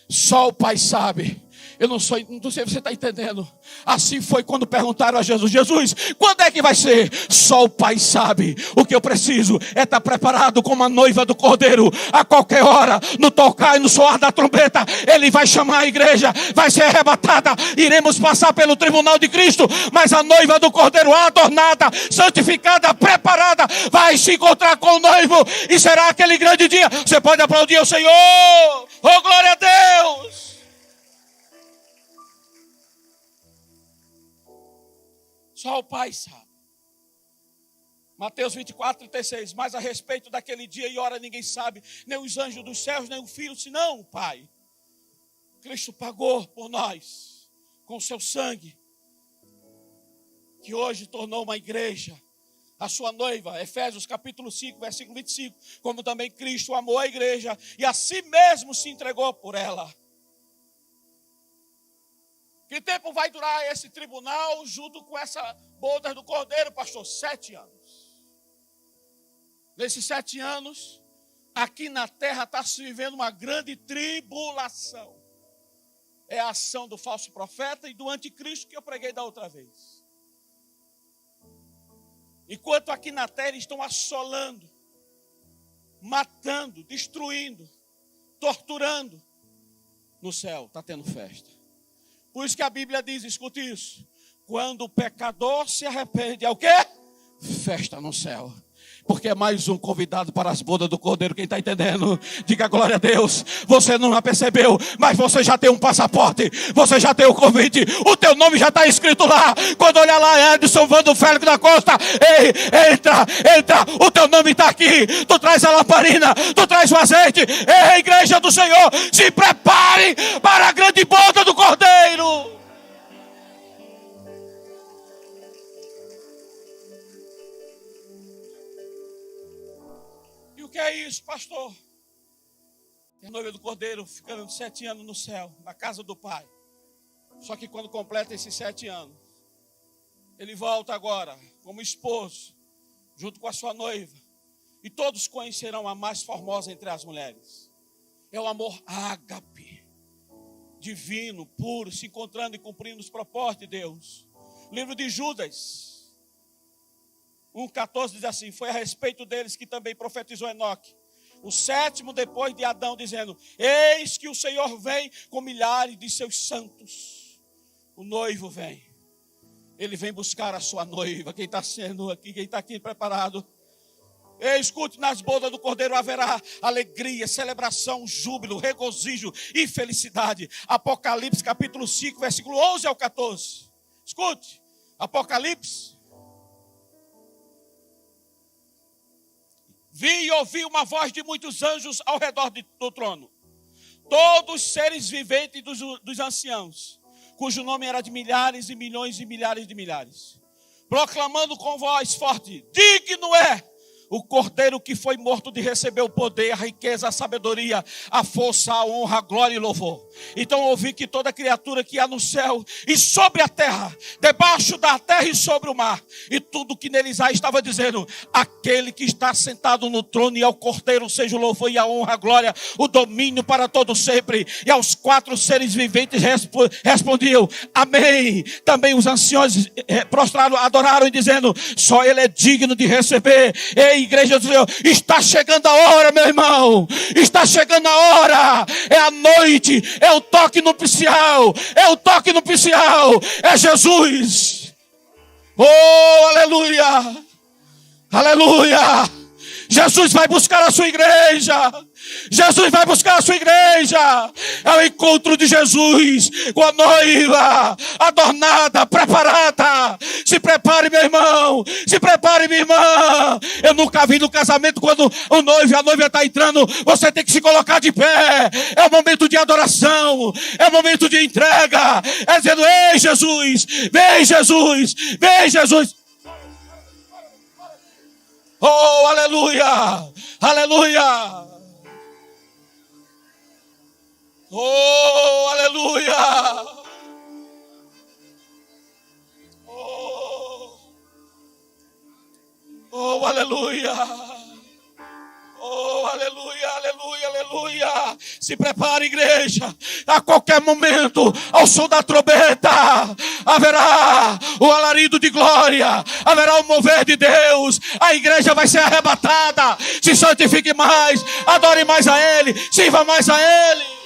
S1: Só o pai sabe. Eu não sei se você está entendendo. Assim foi quando perguntaram a Jesus: Jesus, quando é que vai ser? Só o pai sabe. O que eu preciso é estar preparado como a noiva do Cordeiro. A qualquer hora, no tocar e no soar da trombeta, ele vai chamar a igreja, vai ser arrebatada. Iremos passar pelo tribunal de Cristo, mas a noiva do Cordeiro, adornada, santificada, preparada, vai se encontrar com o noivo, e será aquele grande dia. Você pode aplaudir ao Senhor. Oh, glória a Deus. Só o pai sabe. Mateus 24, 36. Mas a respeito daquele dia e hora ninguém sabe, nem os anjos dos céus, nem o filho, senão o pai. Cristo pagou por nós com seu sangue, que hoje tornou uma igreja a sua noiva. Efésios capítulo 5, versículo 25. Como também Cristo amou a igreja e a si mesmo se entregou por ela. Que tempo vai durar esse tribunal junto com essa boda do Cordeiro, pastor? 7 anos. Nesses 7 anos, aqui na terra está se vivendo uma grande tribulação. É a ação do falso profeta e do anticristo que eu preguei da outra vez. Enquanto aqui na terra estão assolando, matando, destruindo, torturando, no céu está tendo festa. Por isso que a Bíblia diz, escute isso: quando o pecador se arrepende, é o quê? Festa no céu. Porque é mais um convidado para as bodas do Cordeiro. Quem está entendendo? Diga glória a Deus. Você não a percebeu, mas você já tem um passaporte. Você já tem o convite. O teu nome já está escrito lá. Quando olhar lá, Edson Vando Félix da Costa, ei, entra. O teu nome está aqui. Tu traz a lamparina, tu traz o azeite. Ei, igreja do Senhor, se prepare para a grande boda do Cordeiro. O que é isso, pastor? A noiva do Cordeiro ficando 7 anos no céu, na casa do Pai. Só que quando completa esses 7 anos, ele volta agora como esposo, junto com a sua noiva. E todos conhecerão a mais formosa entre as mulheres. É o amor ágape, divino, puro, se encontrando e cumprindo os propósitos de Deus. Livro de Judas 1,14 diz assim: foi a respeito deles que também profetizou Enoque, o 7º depois de Adão, dizendo: eis que o Senhor vem com milhares de seus santos. O noivo vem. Ele vem buscar a sua noiva. Quem está sendo aqui, quem está aqui preparado? Escute, nas bodas do Cordeiro haverá alegria, celebração, júbilo, regozijo e felicidade. Apocalipse capítulo 5, versículo 11 ao 14. Escute, Apocalipse. Vi e ouvi uma voz de muitos anjos ao redor do trono. Todos os seres viventes dos anciãos, cujo nome era de milhares e milhões e milhares de milhares, proclamando com voz forte: digno é o Cordeiro que foi morto de receber o poder, a riqueza, a sabedoria, a força, a honra, a glória e louvor. Então ouvi que toda criatura que há no céu e sobre a terra, debaixo da terra e sobre o mar, e tudo que neles há, estava dizendo: aquele que está sentado no trono e ao Cordeiro seja o louvor e a honra, a glória, o domínio para todo sempre. E aos 4 seres viventes respondiam: amém. Também os anciões prostraram, adoraram e dizendo: só ele é digno de receber. Ei, igreja do Senhor, está chegando a hora, meu irmão. Está chegando a hora. É a noite, é o toque nupcial. É o toque nupcial. É Jesus. Oh, aleluia. Aleluia. Jesus vai buscar a sua igreja. Jesus vai buscar a sua igreja. É o encontro de Jesus com a noiva adornada, preparada. Se prepare, meu irmão. Se prepare, minha irmã. Eu nunca vi no casamento, quando o noivo e a noiva está entrando, você tem que se colocar de pé. É o momento de adoração. É o momento de entrega. É dizendo: ei, Jesus, vem, Jesus, vem, Jesus. Oh, aleluia, aleluia. Oh, aleluia. Oh, aleluia. Oh, aleluia, aleluia, aleluia. Se prepare, igreja. A qualquer momento, ao som da trombeta, haverá o alarido de glória, haverá o mover de Deus. A igreja vai ser arrebatada. Se santifique mais, adore mais a Ele, sirva mais a Ele.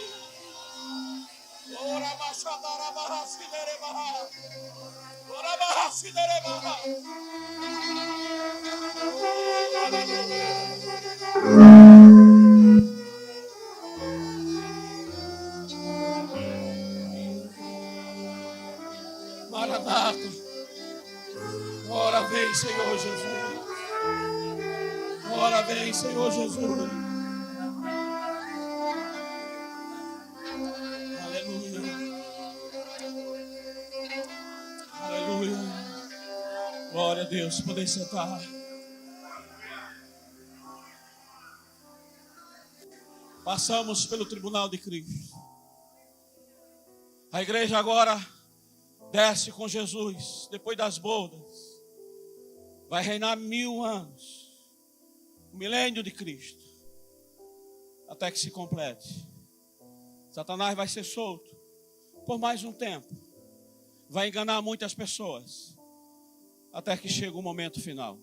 S1: Maranata. Ora vem, Senhor Jesus. Ora vem, Senhor Jesus. Aleluia. Aleluia. Glória a Deus. Podem sentar. Passamos pelo tribunal de Cristo. A igreja agora desce com Jesus, depois das bodas. Vai reinar 1000 anos. O milênio de Cristo. Até que se complete. Satanás vai ser solto por mais um tempo. Vai enganar muitas pessoas. Até que chega o momento final.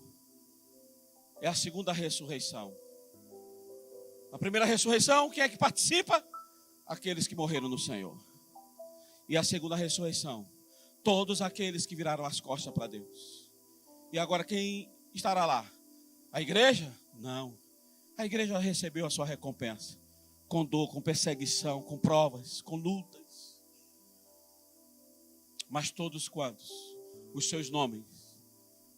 S1: É a segunda ressurreição. A primeira ressurreição, quem é que participa? Aqueles que morreram no Senhor. E a segunda ressurreição, todos aqueles que viraram as costas para Deus. E agora quem estará lá? A igreja? Não. A igreja recebeu a sua recompensa. Com dor, com perseguição, com provas, com lutas. Mas todos quantos os seus nomes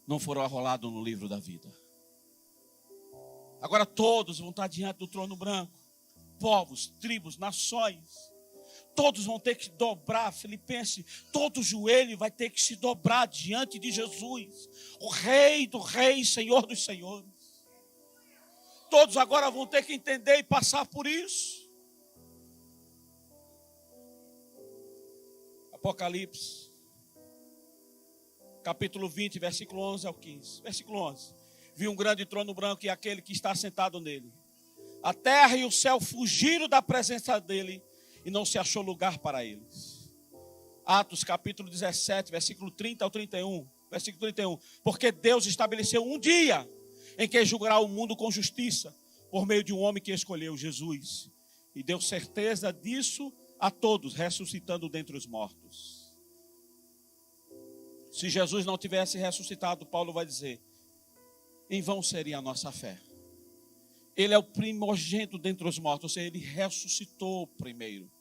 S1: não foram arrolados no livro da vida. Agora todos vão estar diante do trono branco. Povos, tribos, nações. Todos vão ter que dobrar, Filipenses. Todo joelho vai ter que se dobrar diante de Jesus. O Rei do Reis, Senhor dos Senhores. Todos agora vão ter que entender e passar por isso. Apocalipse, capítulo 20, versículo 11 ao 15. Versículo 11. Vi um grande trono branco e aquele que está sentado nele. A terra e o céu fugiram da presença dele e não se achou lugar para eles. Atos, capítulo 17, versículo 30 ao 31. Versículo 31. Porque Deus estabeleceu um dia em que julgará o mundo com justiça, por meio de um homem que escolheu, Jesus. E deu certeza disso a todos, ressuscitando dentre os mortos. Se Jesus não tivesse ressuscitado, Paulo vai dizer, em vão seria a nossa fé. Ele é o primogênito dentre os mortos, ou seja, ele ressuscitou primeiro,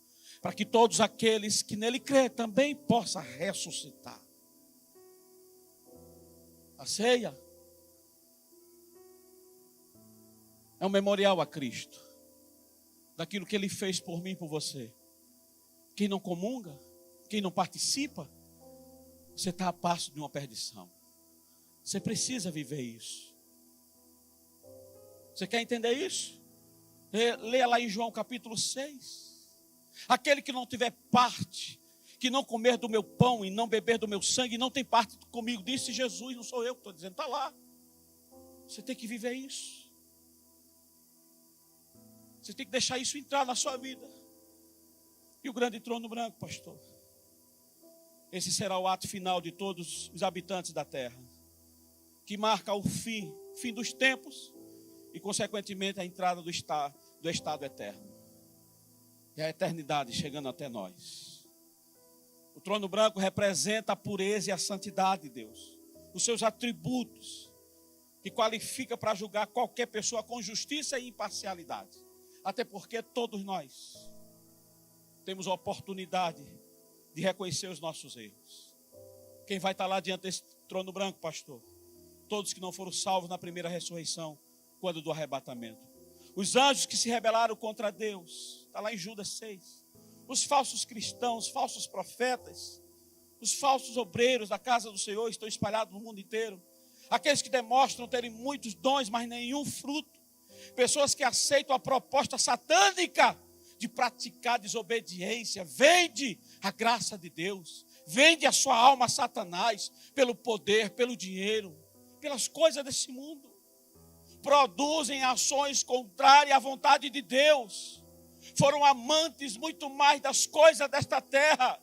S1: para que todos aqueles que nele crê também possam ressuscitar. A ceia é um memorial a Cristo, daquilo que ele fez por mim e por você. Quem não comunga, quem não participa, você está a passo de uma perdição. Você precisa viver isso. Você quer entender isso? Leia lá em João capítulo 6. Aquele que não tiver parte, que não comer do meu pão e não beber do meu sangue, não tem parte comigo, disse Jesus, não sou eu que estou dizendo, está lá. Você tem que viver isso. Você tem que deixar isso entrar na sua vida. E o grande trono branco, pastor? Esse será o ato final de todos os habitantes da terra, que marca o fim dos tempos e, consequentemente, a entrada do estado eterno. E a eternidade chegando até nós. O trono branco representa a pureza e a santidade de Deus, os seus atributos, que qualifica para julgar qualquer pessoa com justiça e imparcialidade. Até porque todos nós temos a oportunidade de reconhecer os nossos erros. Quem vai estar lá diante desse trono branco, pastor? Todos que não foram salvos na primeira ressurreição, quando do arrebatamento. Os anjos que se rebelaram contra Deus, está lá em Judas 6. Os falsos cristãos, falsos profetas, os falsos obreiros da casa do Senhor estão espalhados no mundo inteiro. Aqueles que demonstram terem muitos dons, mas nenhum fruto. Pessoas que aceitam a proposta satânica de praticar desobediência. Vende a graça de Deus. Vende a sua alma a Satanás pelo poder, pelo dinheiro, pelas coisas desse mundo. Produzem ações contrárias à vontade de Deus. Foram amantes muito mais das coisas desta terra.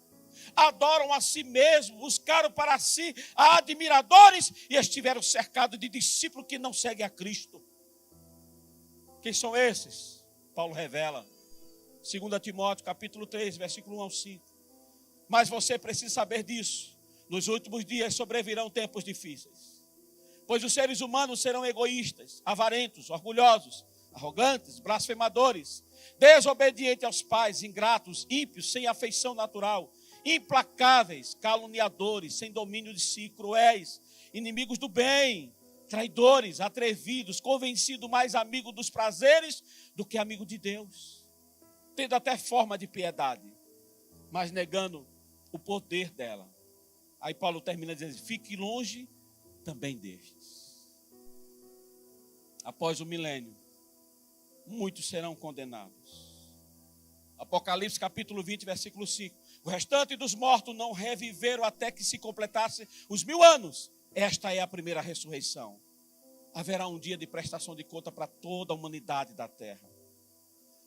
S1: Adoram a si mesmos, buscaram para si admiradores e estiveram cercados de discípulos que não seguem a Cristo. Quem são esses? Paulo revela. 2 Timóteo, capítulo 3, versículo 1 ao 5. Mas você precisa saber disso. Nos últimos dias sobrevirão tempos difíceis. Pois os seres humanos serão egoístas, avarentos, orgulhosos, arrogantes, blasfemadores, desobedientes aos pais, ingratos, ímpios, sem afeição natural, implacáveis, caluniadores, sem domínio de si, cruéis, inimigos do bem, traidores, atrevidos, convencidos mais amigo dos prazeres do que amigo de Deus, tendo até forma de piedade, mas negando o poder dela. Aí Paulo termina dizendo, fique longe também destes. Após o milênio, muitos serão condenados. Apocalipse capítulo 20, versículo 5. O restante dos mortos não reviveram até que se completassem os 1000 anos. Esta é a primeira ressurreição. Haverá um dia de prestação de conta para toda a humanidade da terra.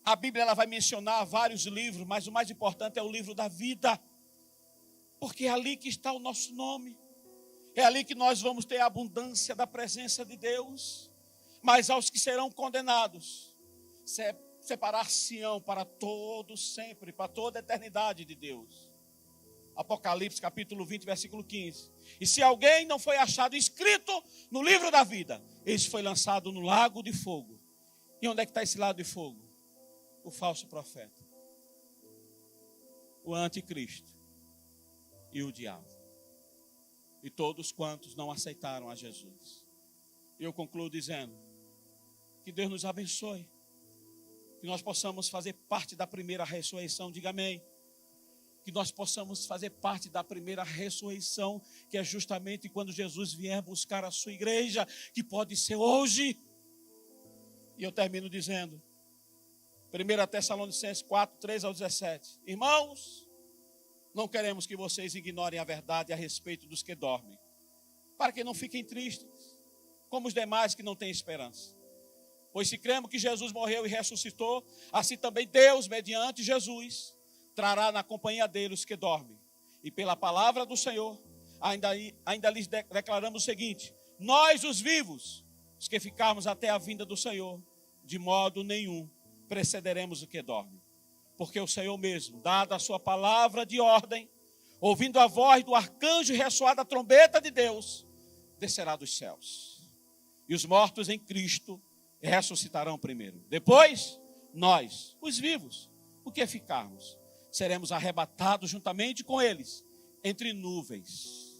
S1: A Bíblia ela vai mencionar vários livros, mas o mais importante é o livro da vida. Porque é ali que está o nosso nome. É ali que nós vamos ter a abundância da presença de Deus. Mas aos que serão condenados, separar-se-ão para todo sempre, para toda a eternidade de Deus. Apocalipse capítulo 20, versículo 15. E se alguém não foi achado escrito no livro da vida, esse foi lançado no lago de fogo. E onde é que está esse lago de fogo? O falso profeta, o anticristo e o diabo. E todos quantos não aceitaram a Jesus. E eu concluo dizendo, que Deus nos abençoe. Que nós possamos fazer parte da primeira ressurreição, diga amém. Que nós possamos fazer parte da primeira ressurreição, que é justamente quando Jesus vier buscar a sua igreja, que pode ser hoje. E eu termino dizendo, 1 Tessalonicenses 4, 3 ao 17. Irmãos, Não queremos que vocês ignorem a verdade a respeito dos que dormem, para que não fiquem tristes, como os demais que não têm esperança. Pois se cremos que Jesus morreu e ressuscitou, assim também Deus, mediante Jesus, trará na companhia deles os que dormem. E pela palavra do Senhor, ainda lhes declaramos o seguinte: nós, os vivos, os que ficarmos até a vinda do Senhor, de modo nenhum precederemos o que dorme. Porque o Senhor mesmo, dada a sua palavra de ordem, ouvindo a voz do arcanjo e ressoada a trombeta de Deus, descerá dos céus. E os mortos em Cristo ressuscitarão primeiro. Depois, nós, os vivos, o que ficarmos, seremos arrebatados juntamente com eles, entre nuvens,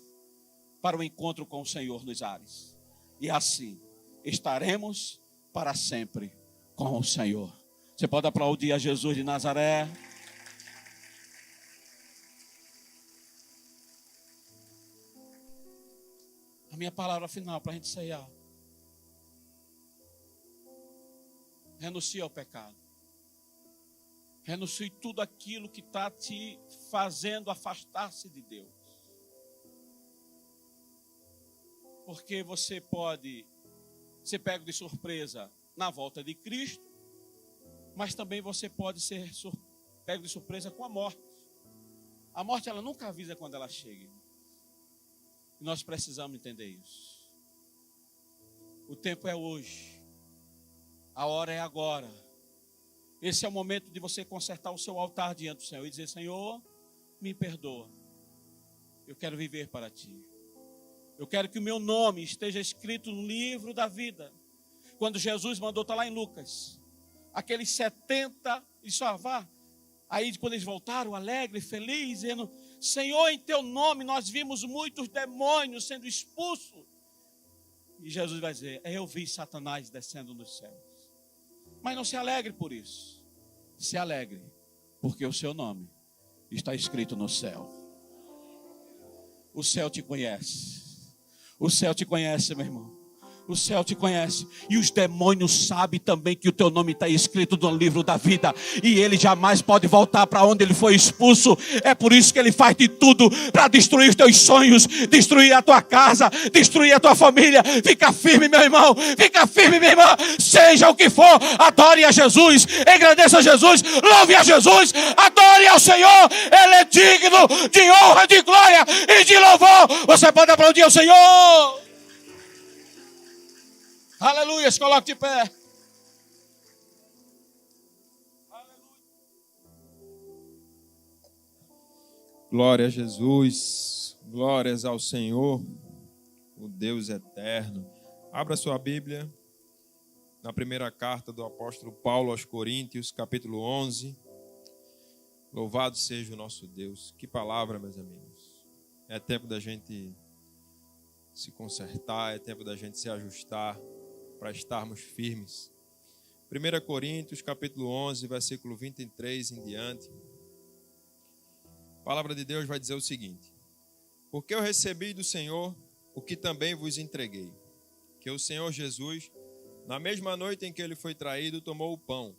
S1: para o encontro com o Senhor nos ares. E assim, estaremos para sempre com o Senhor. Você pode aplaudir a Jesus de Nazaré. A minha palavra final para a gente ceiar. Renuncie ao pecado. Renuncie tudo aquilo que está te fazendo afastar-se de Deus. Porque você pode ser pego de surpresa na volta de Cristo, mas também você pode ser pego de surpresa com a morte. A morte, ela nunca avisa quando ela chega. E nós precisamos entender isso. O tempo é hoje. A hora é agora. Esse é o momento de você consertar o seu altar diante do Senhor e dizer: Senhor, me perdoa. Eu quero viver para Ti. Eu quero que o meu nome esteja escrito no livro da vida. Quando Jesus mandou, está lá em Lucas, aqueles 70, e só vá. Aí quando eles voltaram, alegre, feliz, dizendo: Senhor, em Teu nome nós vimos muitos demônios sendo expulsos. E Jesus vai dizer: eu vi Satanás descendo dos céus. Mas não se alegre por isso. Se alegre, porque o seu nome está escrito no céu. O céu te conhece. O céu te conhece, meu irmão. O céu te conhece. E os demônios sabem também que o teu nome está escrito no livro da vida. E ele jamais pode voltar para onde ele foi expulso. É por isso que ele faz de tudo para destruir os teus sonhos, destruir a tua casa, destruir a tua família. Fica firme, meu irmão. Fica firme, minha irmã. Seja o que for, adore a Jesus. Engrandeça a Jesus. Louve a Jesus. Adore ao Senhor. Ele é digno de honra, de glória e de louvor. Você pode aplaudir ao Senhor. Aleluia, se coloque de pé.
S2: Glória a Jesus, glórias ao Senhor, o Deus eterno. Abra sua Bíblia na primeira carta do apóstolo Paulo aos Coríntios, capítulo 11. Louvado seja o nosso Deus. Que palavra, meus amigos. É tempo da gente se consertar, é tempo da gente se ajustar, para estarmos firmes. 1 Coríntios, capítulo 11, versículo 23 em diante. A palavra de Deus vai dizer o seguinte: porque eu recebi do Senhor o que também vos entreguei, que o Senhor Jesus, na mesma noite em que ele foi traído, tomou o pão,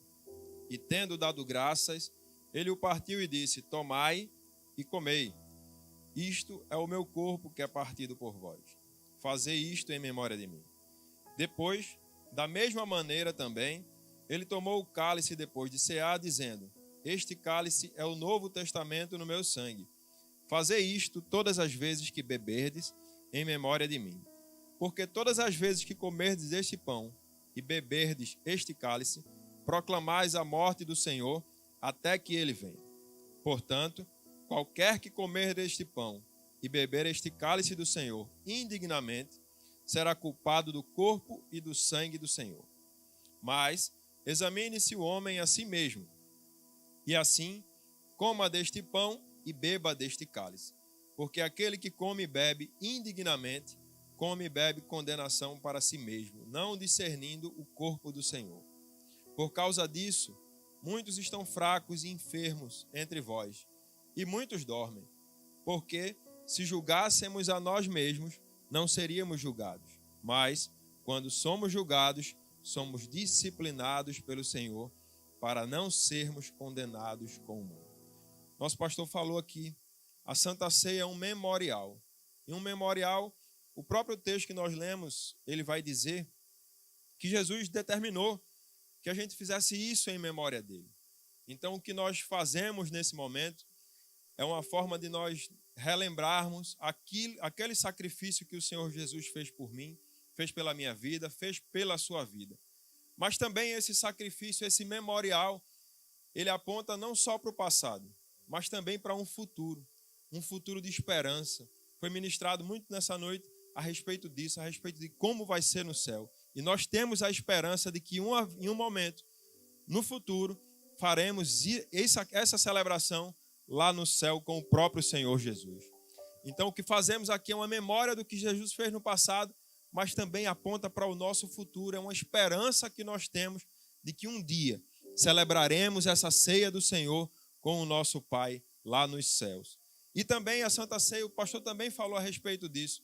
S2: e tendo dado graças, ele o partiu e disse: tomai e comei, isto é o meu corpo que é partido por vós. Fazei isto em memória de mim. Depois, da mesma maneira também, ele tomou o cálice depois de cear, dizendo: este cálice é o novo testamento no meu sangue. Fazei isto todas as vezes que beberdes, em memória de mim. Porque todas as vezes que comerdes este pão e beberdes este cálice, proclamais a morte do Senhor até que ele venha. Portanto, qualquer que comer deste pão e beber este cálice do Senhor indignamente, será culpado do corpo e do sangue do Senhor. Mas examine-se o homem a si mesmo, e assim coma deste pão e beba deste cálice. Porque aquele que come e bebe indignamente, come e bebe condenação para si mesmo, não discernindo o corpo do Senhor. Por causa disso, muitos estão fracos e enfermos entre vós, e muitos dormem. Porque, se julgássemos a nós mesmos, não seríamos julgados. Mas, quando somos julgados, somos disciplinados pelo Senhor, para não sermos condenados com o mundo. Nosso pastor falou aqui a Santa Ceia é um memorial. E um memorial, o próprio texto que nós lemos, ele vai dizer que Jesus determinou que a gente fizesse isso em memória dele. Então, o que nós fazemos nesse momento é uma forma de nós relembrarmos aquele sacrifício que o Senhor Jesus fez por mim, fez pela minha vida, fez pela sua vida. Mas também esse sacrifício, esse memorial, ele aponta não só para o passado, mas também para um futuro de esperança. Foi ministrado muito nessa noite a respeito disso, a respeito de como vai ser no céu. E nós temos a esperança de que em um momento, no futuro, faremos essa celebração lá no céu com o próprio Senhor Jesus. Então, o que fazemos aqui é uma memória do que Jesus fez no passado, mas também aponta para o nosso futuro. É uma esperança que nós temos de que um dia celebraremos essa ceia do Senhor com o nosso Pai lá nos céus. E também a Santa Ceia, o pastor também falou a respeito disso,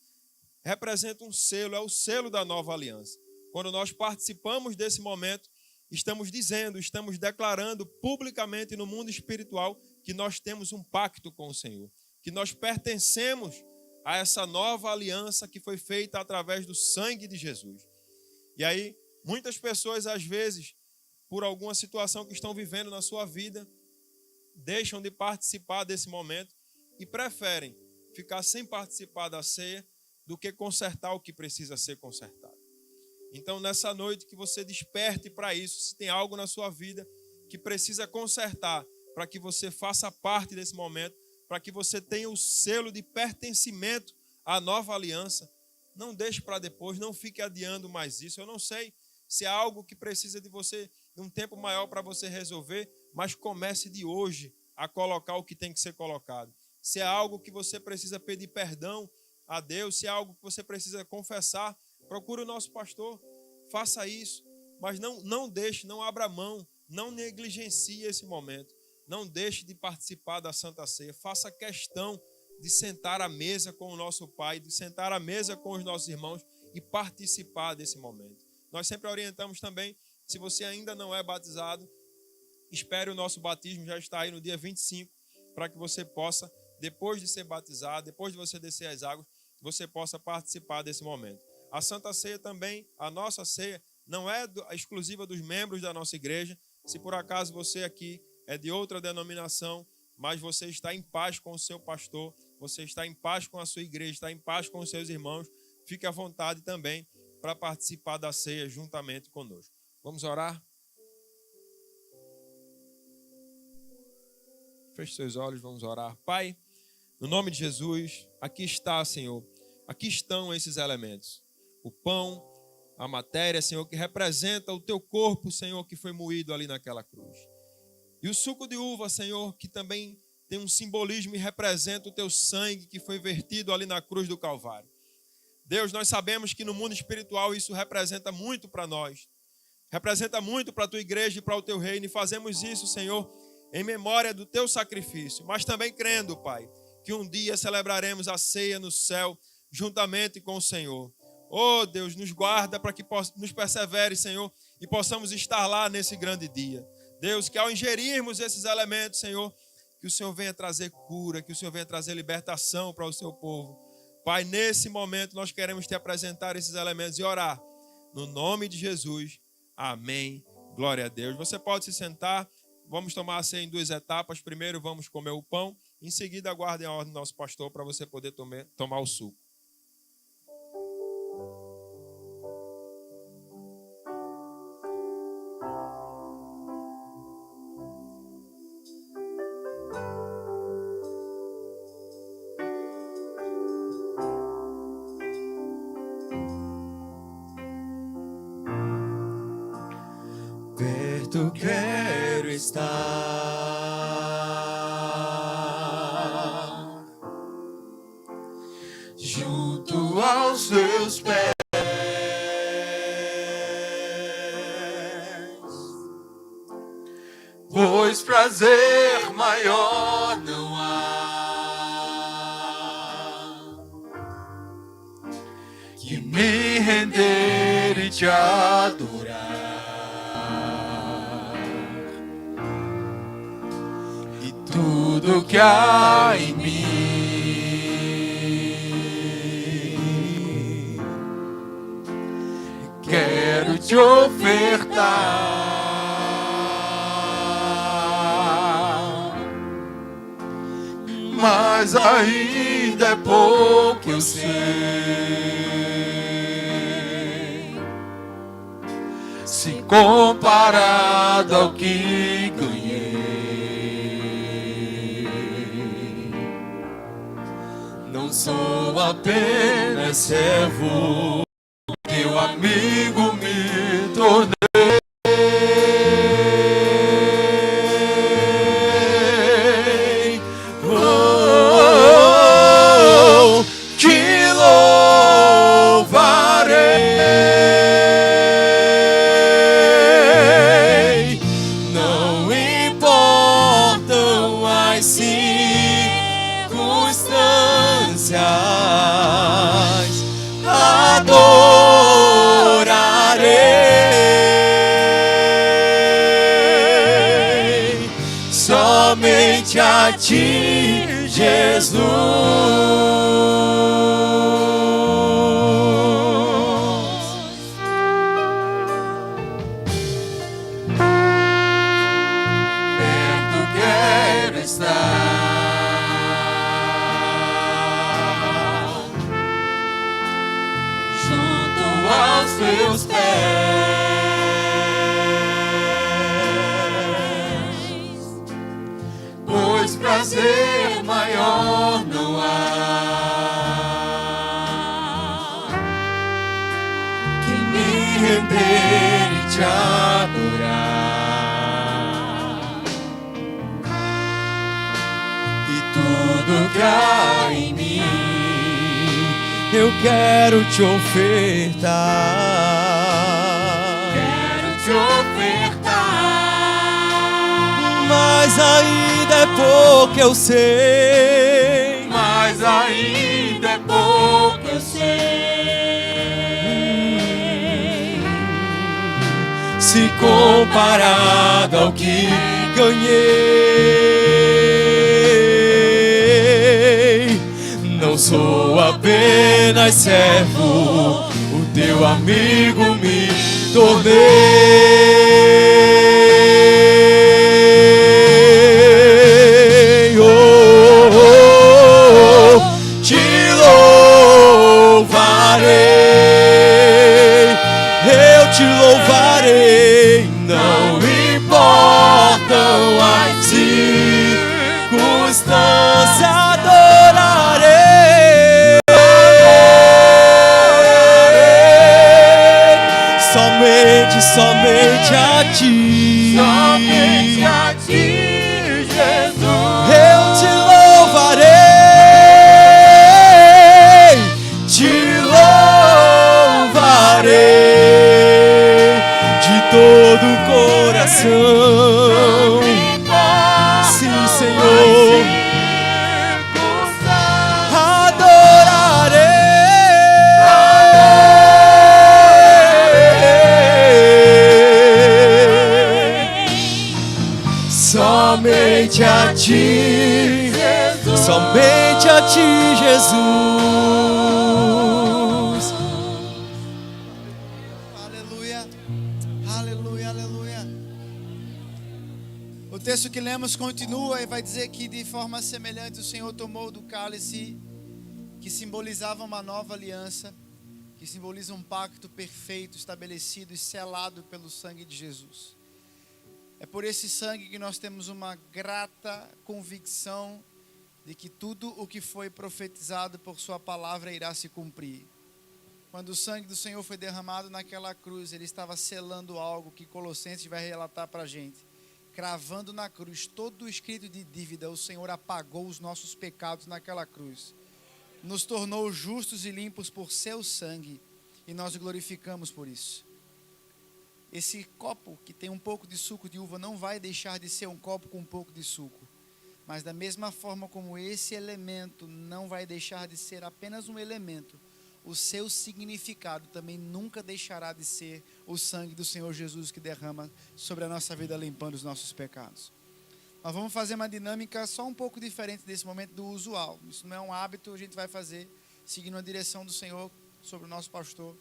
S2: representa um selo, é o selo da nova aliança. Quando nós participamos desse momento, estamos declarando publicamente no mundo espiritual que nós temos um pacto com o Senhor, que nós pertencemos a essa nova aliança que foi feita através do sangue de Jesus. E aí, muitas pessoas, às vezes, por alguma situação que estão vivendo na sua vida, deixam de participar desse momento e preferem ficar sem participar da ceia do que consertar o que precisa ser consertado. Então, nessa noite, que você desperte para isso. Se tem algo na sua vida que precisa consertar, para que você faça parte desse momento, para que você tenha o selo de pertencimento à nova aliança, não deixe para depois, não fique adiando mais isso. Eu não sei se é algo que precisa de você, de um tempo maior para você resolver, mas comece de hoje a colocar o que tem que ser colocado. Se é algo que você precisa pedir perdão a Deus, se é algo que você precisa confessar, procure o nosso pastor, faça isso, mas não deixe, não abra mão, não negligencie esse momento, não deixe de participar da Santa Ceia, faça questão de sentar à mesa com o nosso Pai, de sentar à mesa com os nossos irmãos e participar desse momento. Nós sempre orientamos também, se você ainda não é batizado, espere o nosso batismo, já está aí no dia 25, para que você possa, depois de ser batizado, depois de você descer as águas, você possa participar desse momento. A Santa Ceia também, a nossa ceia, não é exclusiva dos membros da nossa igreja. Se por acaso você aqui é de outra denominação, mas você está em paz com o seu pastor, você está em paz com a sua igreja, está em paz com os seus irmãos, fique à vontade também para participar da ceia juntamente conosco. Vamos orar? Feche seus olhos, vamos orar. Pai, no nome de Jesus, aqui está, Senhor, aqui estão esses elementos. O pão, a matéria, Senhor, que representa o teu corpo, Senhor, que foi moído ali naquela cruz. E o suco de uva, Senhor, que também tem um simbolismo e representa o teu sangue que foi vertido ali na cruz do Calvário. Deus, nós sabemos que no mundo espiritual isso representa muito para nós. Representa muito para a tua igreja e para o teu reino. E fazemos isso, Senhor, em memória do teu sacrifício. Mas também crendo, Pai, que um dia celebraremos a ceia no céu juntamente com o Senhor. Oh, Deus, nos guarda para que nos persevere, Senhor, e possamos estar lá nesse grande dia. Deus, que ao ingerirmos esses elementos, Senhor, que o Senhor venha trazer cura, que o Senhor venha trazer libertação para o seu povo. Pai, nesse momento nós queremos te apresentar esses elementos e orar. No nome de Jesus, amém. Glória a Deus. Você pode se sentar, vamos tomar a ceia em 2 etapas. Primeiro vamos comer o pão, em seguida aguardem a ordem do nosso pastor para você poder tomar o suco.
S3: Perto quero estar, junto aos teus pés, pois prazer maior não há que me render e te adorar. Tudo que há em mim te ofertar. Mas ainda é pouco, eu sei, se comparado ao que ganhei. Não sou apenas servo, teu amigo me tornei. Somente a ti, Jesus. Perto quero estar, junto aos teus pés, pois prazer maior não há que me render e te adorar. E tudo que há em mim eu quero te ofertar. Quero te ofertar. Mas ainda é pouco, eu sei. Mas ainda é pouco, eu sei. Se comparado ao que ganhei, não sou apenas servo, o teu amigo me tornei. Te louvarei, eu te louvarei, não importam as circunstâncias, adorarei, somente a ti, somente a ti, Jesus. Eu te louvarei, te louvarei de todo o coração. Sim, Senhor, somente a ti, Jesus. Somente a ti, Jesus.
S4: Aleluia, aleluia, aleluia. O texto que lemos continua e vai dizer que de forma semelhante o Senhor tomou do cálice que simbolizava uma nova aliança, que simboliza um pacto perfeito, estabelecido e selado pelo sangue de Jesus. É por esse sangue que nós temos uma grata convicção de que tudo o que foi profetizado por sua palavra irá se cumprir. Quando o sangue do Senhor foi derramado naquela cruz, ele estava selando algo que Colossenses vai relatar para a gente. Cravando na cruz todo o escrito de dívida, o Senhor apagou os nossos pecados naquela cruz. Nos tornou justos e limpos por seu sangue e nós o glorificamos por isso. Esse copo que tem um pouco de suco de uva não vai deixar de ser um copo com um pouco de suco. Mas da mesma forma como esse elemento não vai deixar de ser apenas um elemento, o seu significado também nunca deixará de ser o sangue do Senhor Jesus que derrama sobre a nossa vida, limpando os nossos pecados. Nós vamos fazer uma dinâmica só um pouco diferente desse momento do usual. Isso não é um hábito, a gente vai fazer seguindo a direção do Senhor sobre o nosso pastor.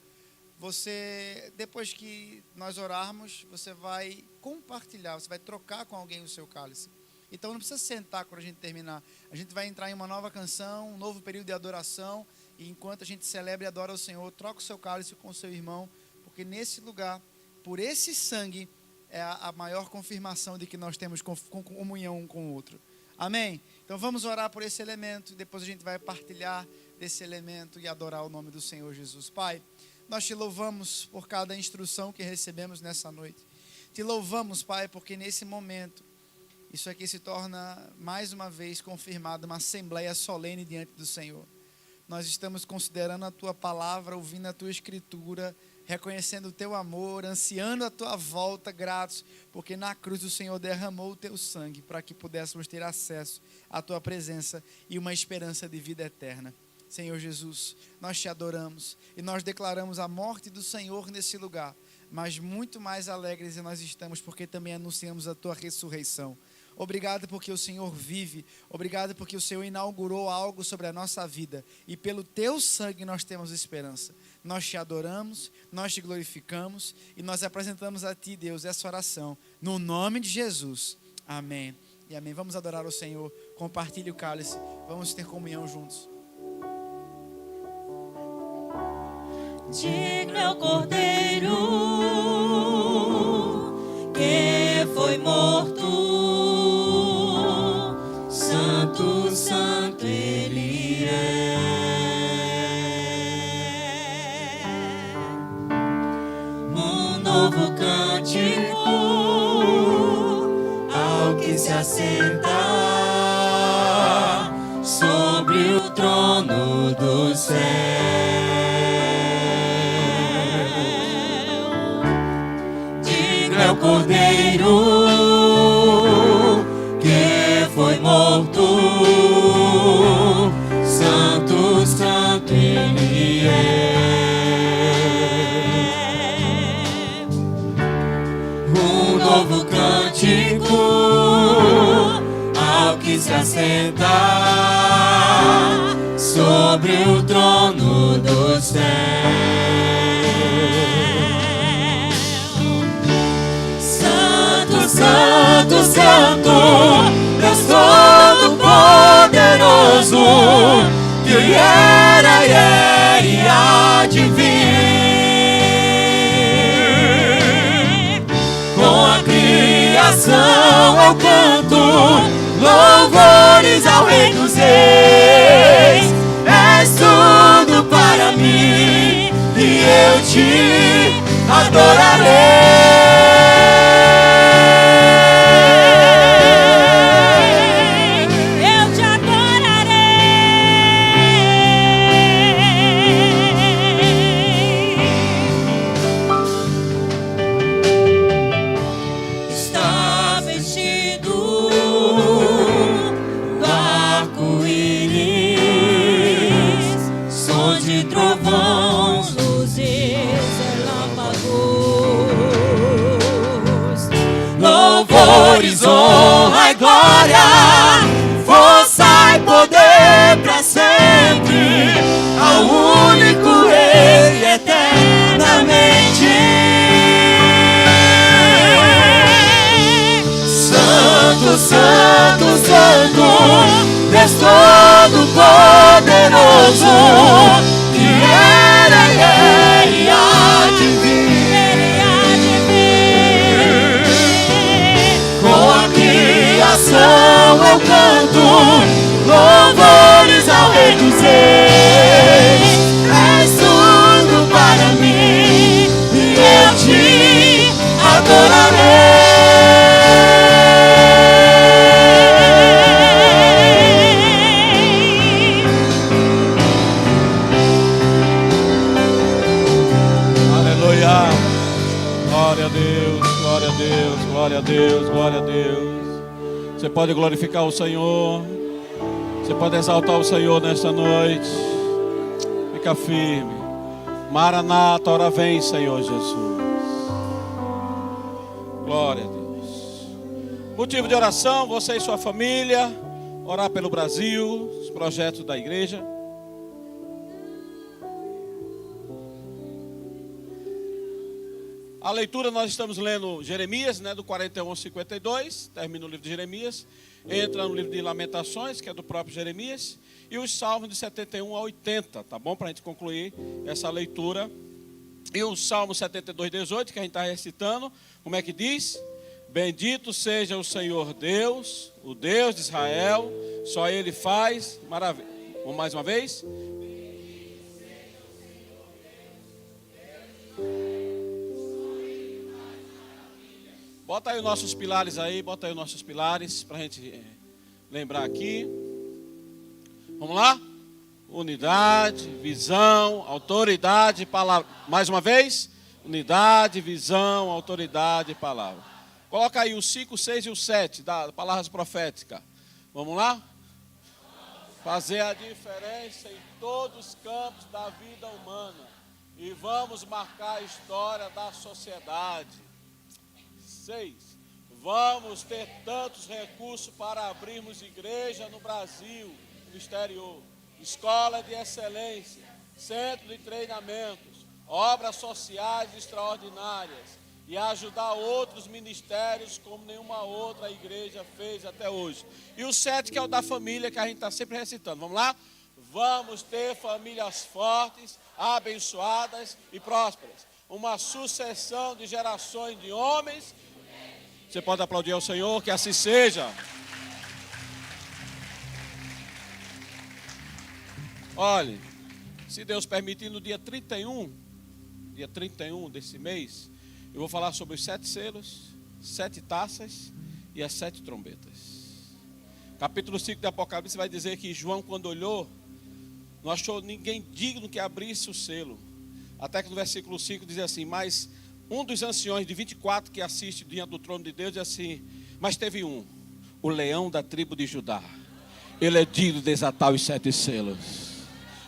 S4: você, depois que nós orarmos, você vai compartilhar, você vai trocar com alguém o seu cálice. Então não precisa sentar quando a gente terminar. A gente vai entrar em uma nova canção, um novo período de adoração. E enquanto a gente celebra e adora o Senhor, troca o seu cálice com o seu irmão. Porque nesse lugar, por esse sangue, é a maior confirmação de que nós temos comunhão um com o outro. Amém? Então vamos orar por esse elemento. Depois a gente vai partilhar desse elemento e adorar o nome do Senhor Jesus. Pai, nós te louvamos por cada instrução que recebemos nessa noite. Te louvamos, Pai, porque nesse momento, isso aqui se torna, mais uma vez, confirmado, uma assembleia solene diante do Senhor. Nós estamos considerando a Tua palavra, ouvindo a Tua Escritura, reconhecendo o Teu amor, ansiando a Tua volta, gratos, porque na cruz o Senhor derramou o Teu sangue para que pudéssemos ter acesso à Tua presença e uma esperança de vida eterna. Senhor Jesus, nós te adoramos e nós declaramos a morte do Senhor nesse lugar, mas muito mais alegres nós estamos porque também anunciamos a Tua ressurreição. Obrigado porque o Senhor vive, obrigado porque o Senhor inaugurou algo sobre a nossa vida e pelo Teu sangue nós temos esperança. Nós te adoramos, nós te glorificamos e nós apresentamos a Ti, Deus, essa oração, no nome de Jesus. Amém e amém. Vamos adorar o Senhor, compartilhe o cálice, vamos ter comunhão juntos.
S5: Digno é o Cordeiro que foi morto, Santo, Santo Ele é. Um novo cântico ao que se assenta sobre o trono do céu. É o Cordeiro que foi morto, Santo, Santo Ele é. Um novo cântico ao que se assenta sobre o trono do céu. Santo, Santo, Deus Todo-Poderoso, que era e é e há de vir. Com a criação eu canto louvores ao Rei dos Reis. És tudo para mim e eu te adorarei. Louvores, honra e glória, força e poder para sempre, ao único Rei eternamente. Santo, Santo, Santo, Deus Todo-Poderoso, que era e é e há de vir. Eu canto louvores ao Rei dos Reis. És tudo para mim e eu te adorarei.
S1: Aleluia. Glória a Deus, glória a Deus, glória a Deus, glória a Deus. Você pode glorificar o Senhor. Você pode exaltar o Senhor nesta noite. Fica firme. Maranata, ora vem, Senhor Jesus. Glória a Deus. Motivo de oração, você e sua família. Orar pelo Brasil, os projetos da igreja. A leitura nós estamos lendo Jeremias, né, do 41 ao 52, termina o livro de Jeremias, entra no livro de Lamentações, que é do próprio Jeremias, e os Salmos de 71 a 80, tá bom? Para a gente concluir essa leitura. E o Salmo 72, 18, que a gente está recitando, como é que diz? Bendito seja o Senhor Deus, o Deus de Israel, só Ele faz maravilha. Vamos mais uma vez? Bota aí os nossos pilares aí, bota aí os nossos pilares para a gente lembrar aqui. Vamos lá? Unidade, visão, autoridade, palavra. Mais uma vez? Unidade, visão, autoridade, palavra. Coloca aí o 5, 6 e o 7 da palavras proféticas. Vamos lá? Fazer a diferença em todos os campos da vida humana. E vamos marcar a história da sociedade. 6. Vamos ter tantos recursos para abrirmos igreja no Brasil, no exterior, escola de excelência, centro de treinamentos, obras sociais extraordinárias e ajudar outros ministérios como nenhuma outra igreja fez até hoje. E o 7, que é o da família, que a gente está sempre recitando. Vamos lá? Vamos ter famílias fortes, abençoadas e prósperas. Uma sucessão de gerações de homens. Você pode aplaudir ao Senhor, que assim seja. Olhe, se Deus permitir, no dia 31 desse mês, eu vou falar sobre os 7 selos, 7 taças e as 7 trombetas. Capítulo 5 de Apocalipse vai dizer que João, quando olhou, não achou ninguém digno que abrisse o selo. Até que no versículo 5 diz assim: mas um dos anciões de 24 que assiste diante do trono de Deus diz assim: mas teve um, o leão da tribo de Judá. Ele é digno de desatar os 7 selos.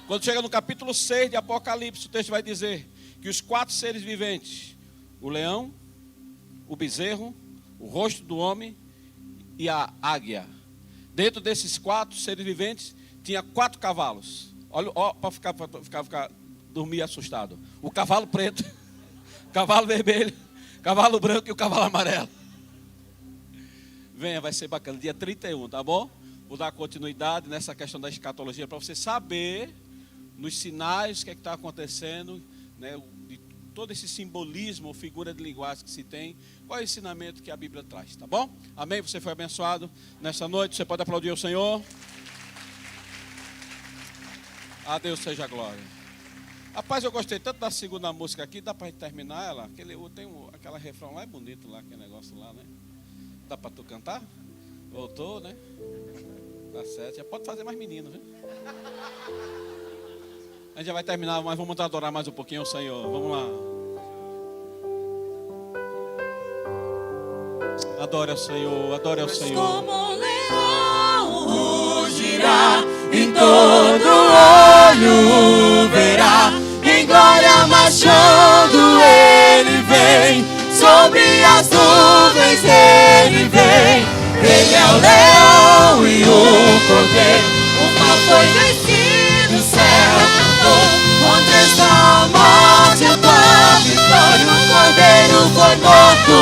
S1: Quando chega no capítulo 6 de Apocalipse, o texto vai dizer que os 4 seres viventes, o leão, o bezerro, o rosto do homem e a águia. Dentro desses 4 seres viventes, tinha 4 cavalos. Olha, para ficar dormir assustado. O cavalo preto, o cavalo vermelho, o cavalo branco e o cavalo amarelo. Venha, vai ser bacana. Dia 31, tá bom? Vou dar continuidade nessa questão da escatologia para você saber nos sinais o que é que está acontecendo, né, de todo esse simbolismo ou figura de linguagem que se tem, qual é o ensinamento que a Bíblia traz, tá bom? Amém? Você foi abençoado nessa noite, você pode aplaudir o Senhor. A Deus seja a glória. Rapaz, eu gostei tanto da segunda música aqui, dá para terminar ela? Aquela refrão lá é bonito lá, aquele negócio lá, né? Dá para tu cantar? Voltou, né? Tá certo, já pode fazer mais menino, né? A gente já vai terminar, mas vamos adorar mais um pouquinho o Senhor. Vamos lá. Adore ao Senhor, adore ao Senhor.
S5: Como um leão rugirá, em todo olho verá, em glória marchando ele vem, sobre as nuvens ele vem. Ele é o leão e o cordeiro, o mal foi vencido, o céu cantou. Onde está a morte, a tua vitória? O cordeiro foi morto,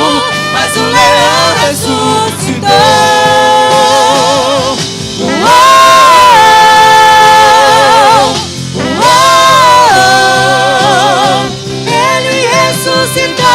S5: mas o leão ressuscitou. Ele ressuscitou.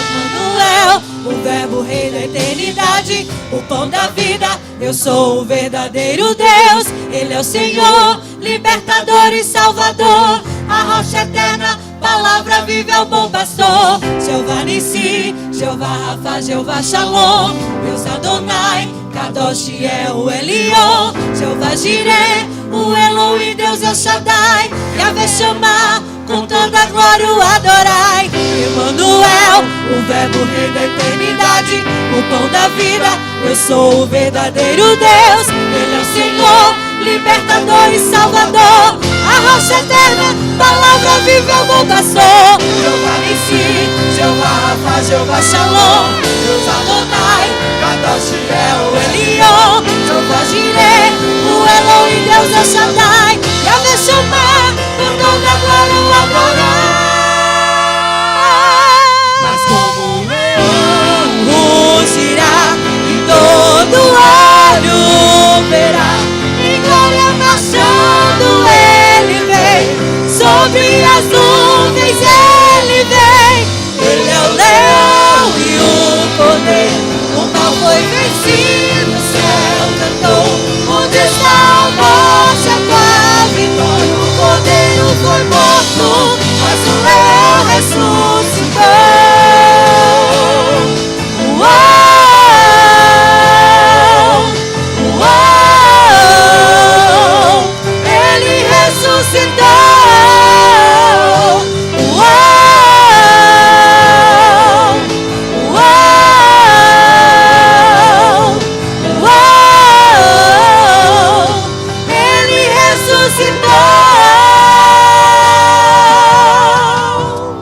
S5: Emmanuel, o verbo rei da eternidade, o pão da vida, eu sou o verdadeiro Deus. Ele é o Senhor, libertador e salvador, a rocha eterna, palavra viva é o bom pastor. Jeová Nissi, Jeová Rafa, Jeová Shalom, Deus Adonai, Kadosh é o Elion, Jeová Jireh, o Elohim, Deus El Shaddai, Yahvé Shammah, com toda a glória o adorai. Emmanuel, o verbo rei da eternidade, o pão da vida, eu sou o verdadeiro Deus. Ele é o Senhor, libertador e salvador, a rocha eterna, palavra viva é o bom pastor. Jeová Nissi, Jeová Rafa, Jeová Shalom, Deus Adonai, Kadosh é o Elion, Jeová Jireh, o Elohim, Deus El Shaddai, Yahvé Shammah, com da glória o adorar. Mas como um leão rugirá e todo olho verá, em glória marchando ele vem, sobre as nuvens ele vem. Ele é o leão e o cordeiro, o mal foi vencido, o céu cantou. Onde está a morte, a tua vitória? O cordeiro foi morto, mas o leão ressuscitou. Uau, uau, ele ressuscitou.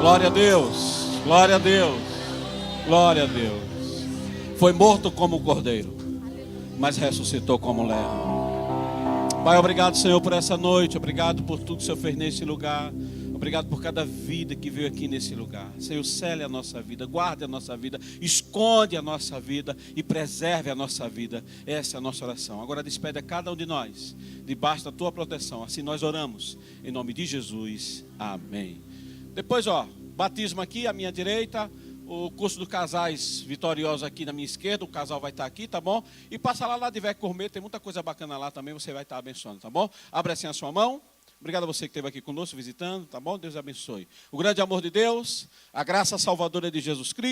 S1: Glória a Deus, glória a Deus, glória a Deus. Foi morto como um cordeiro, mas ressuscitou como um leão. Pai, obrigado, Senhor, por essa noite. Obrigado por tudo que o Senhor fez nesse lugar. Obrigado por cada vida que veio aqui nesse lugar. Senhor, cele a nossa vida, guarde a nossa vida, esconde a nossa vida e preserve a nossa vida. Essa é a nossa oração. Agora despede a cada um de nós, debaixo da tua proteção. Assim nós oramos, em nome de Jesus. Amém. Depois, batismo aqui à minha direita, o curso do casais vitoriosos aqui na minha esquerda, o casal vai estar aqui, tá bom? E passa lá de Vec Gourmet, tem muita coisa bacana lá também, você vai estar abençoando, tá bom? Abre assim a sua mão. Obrigado a você que esteve aqui conosco visitando, tá bom? Deus abençoe. O grande amor de Deus, a graça salvadora de Jesus Cristo.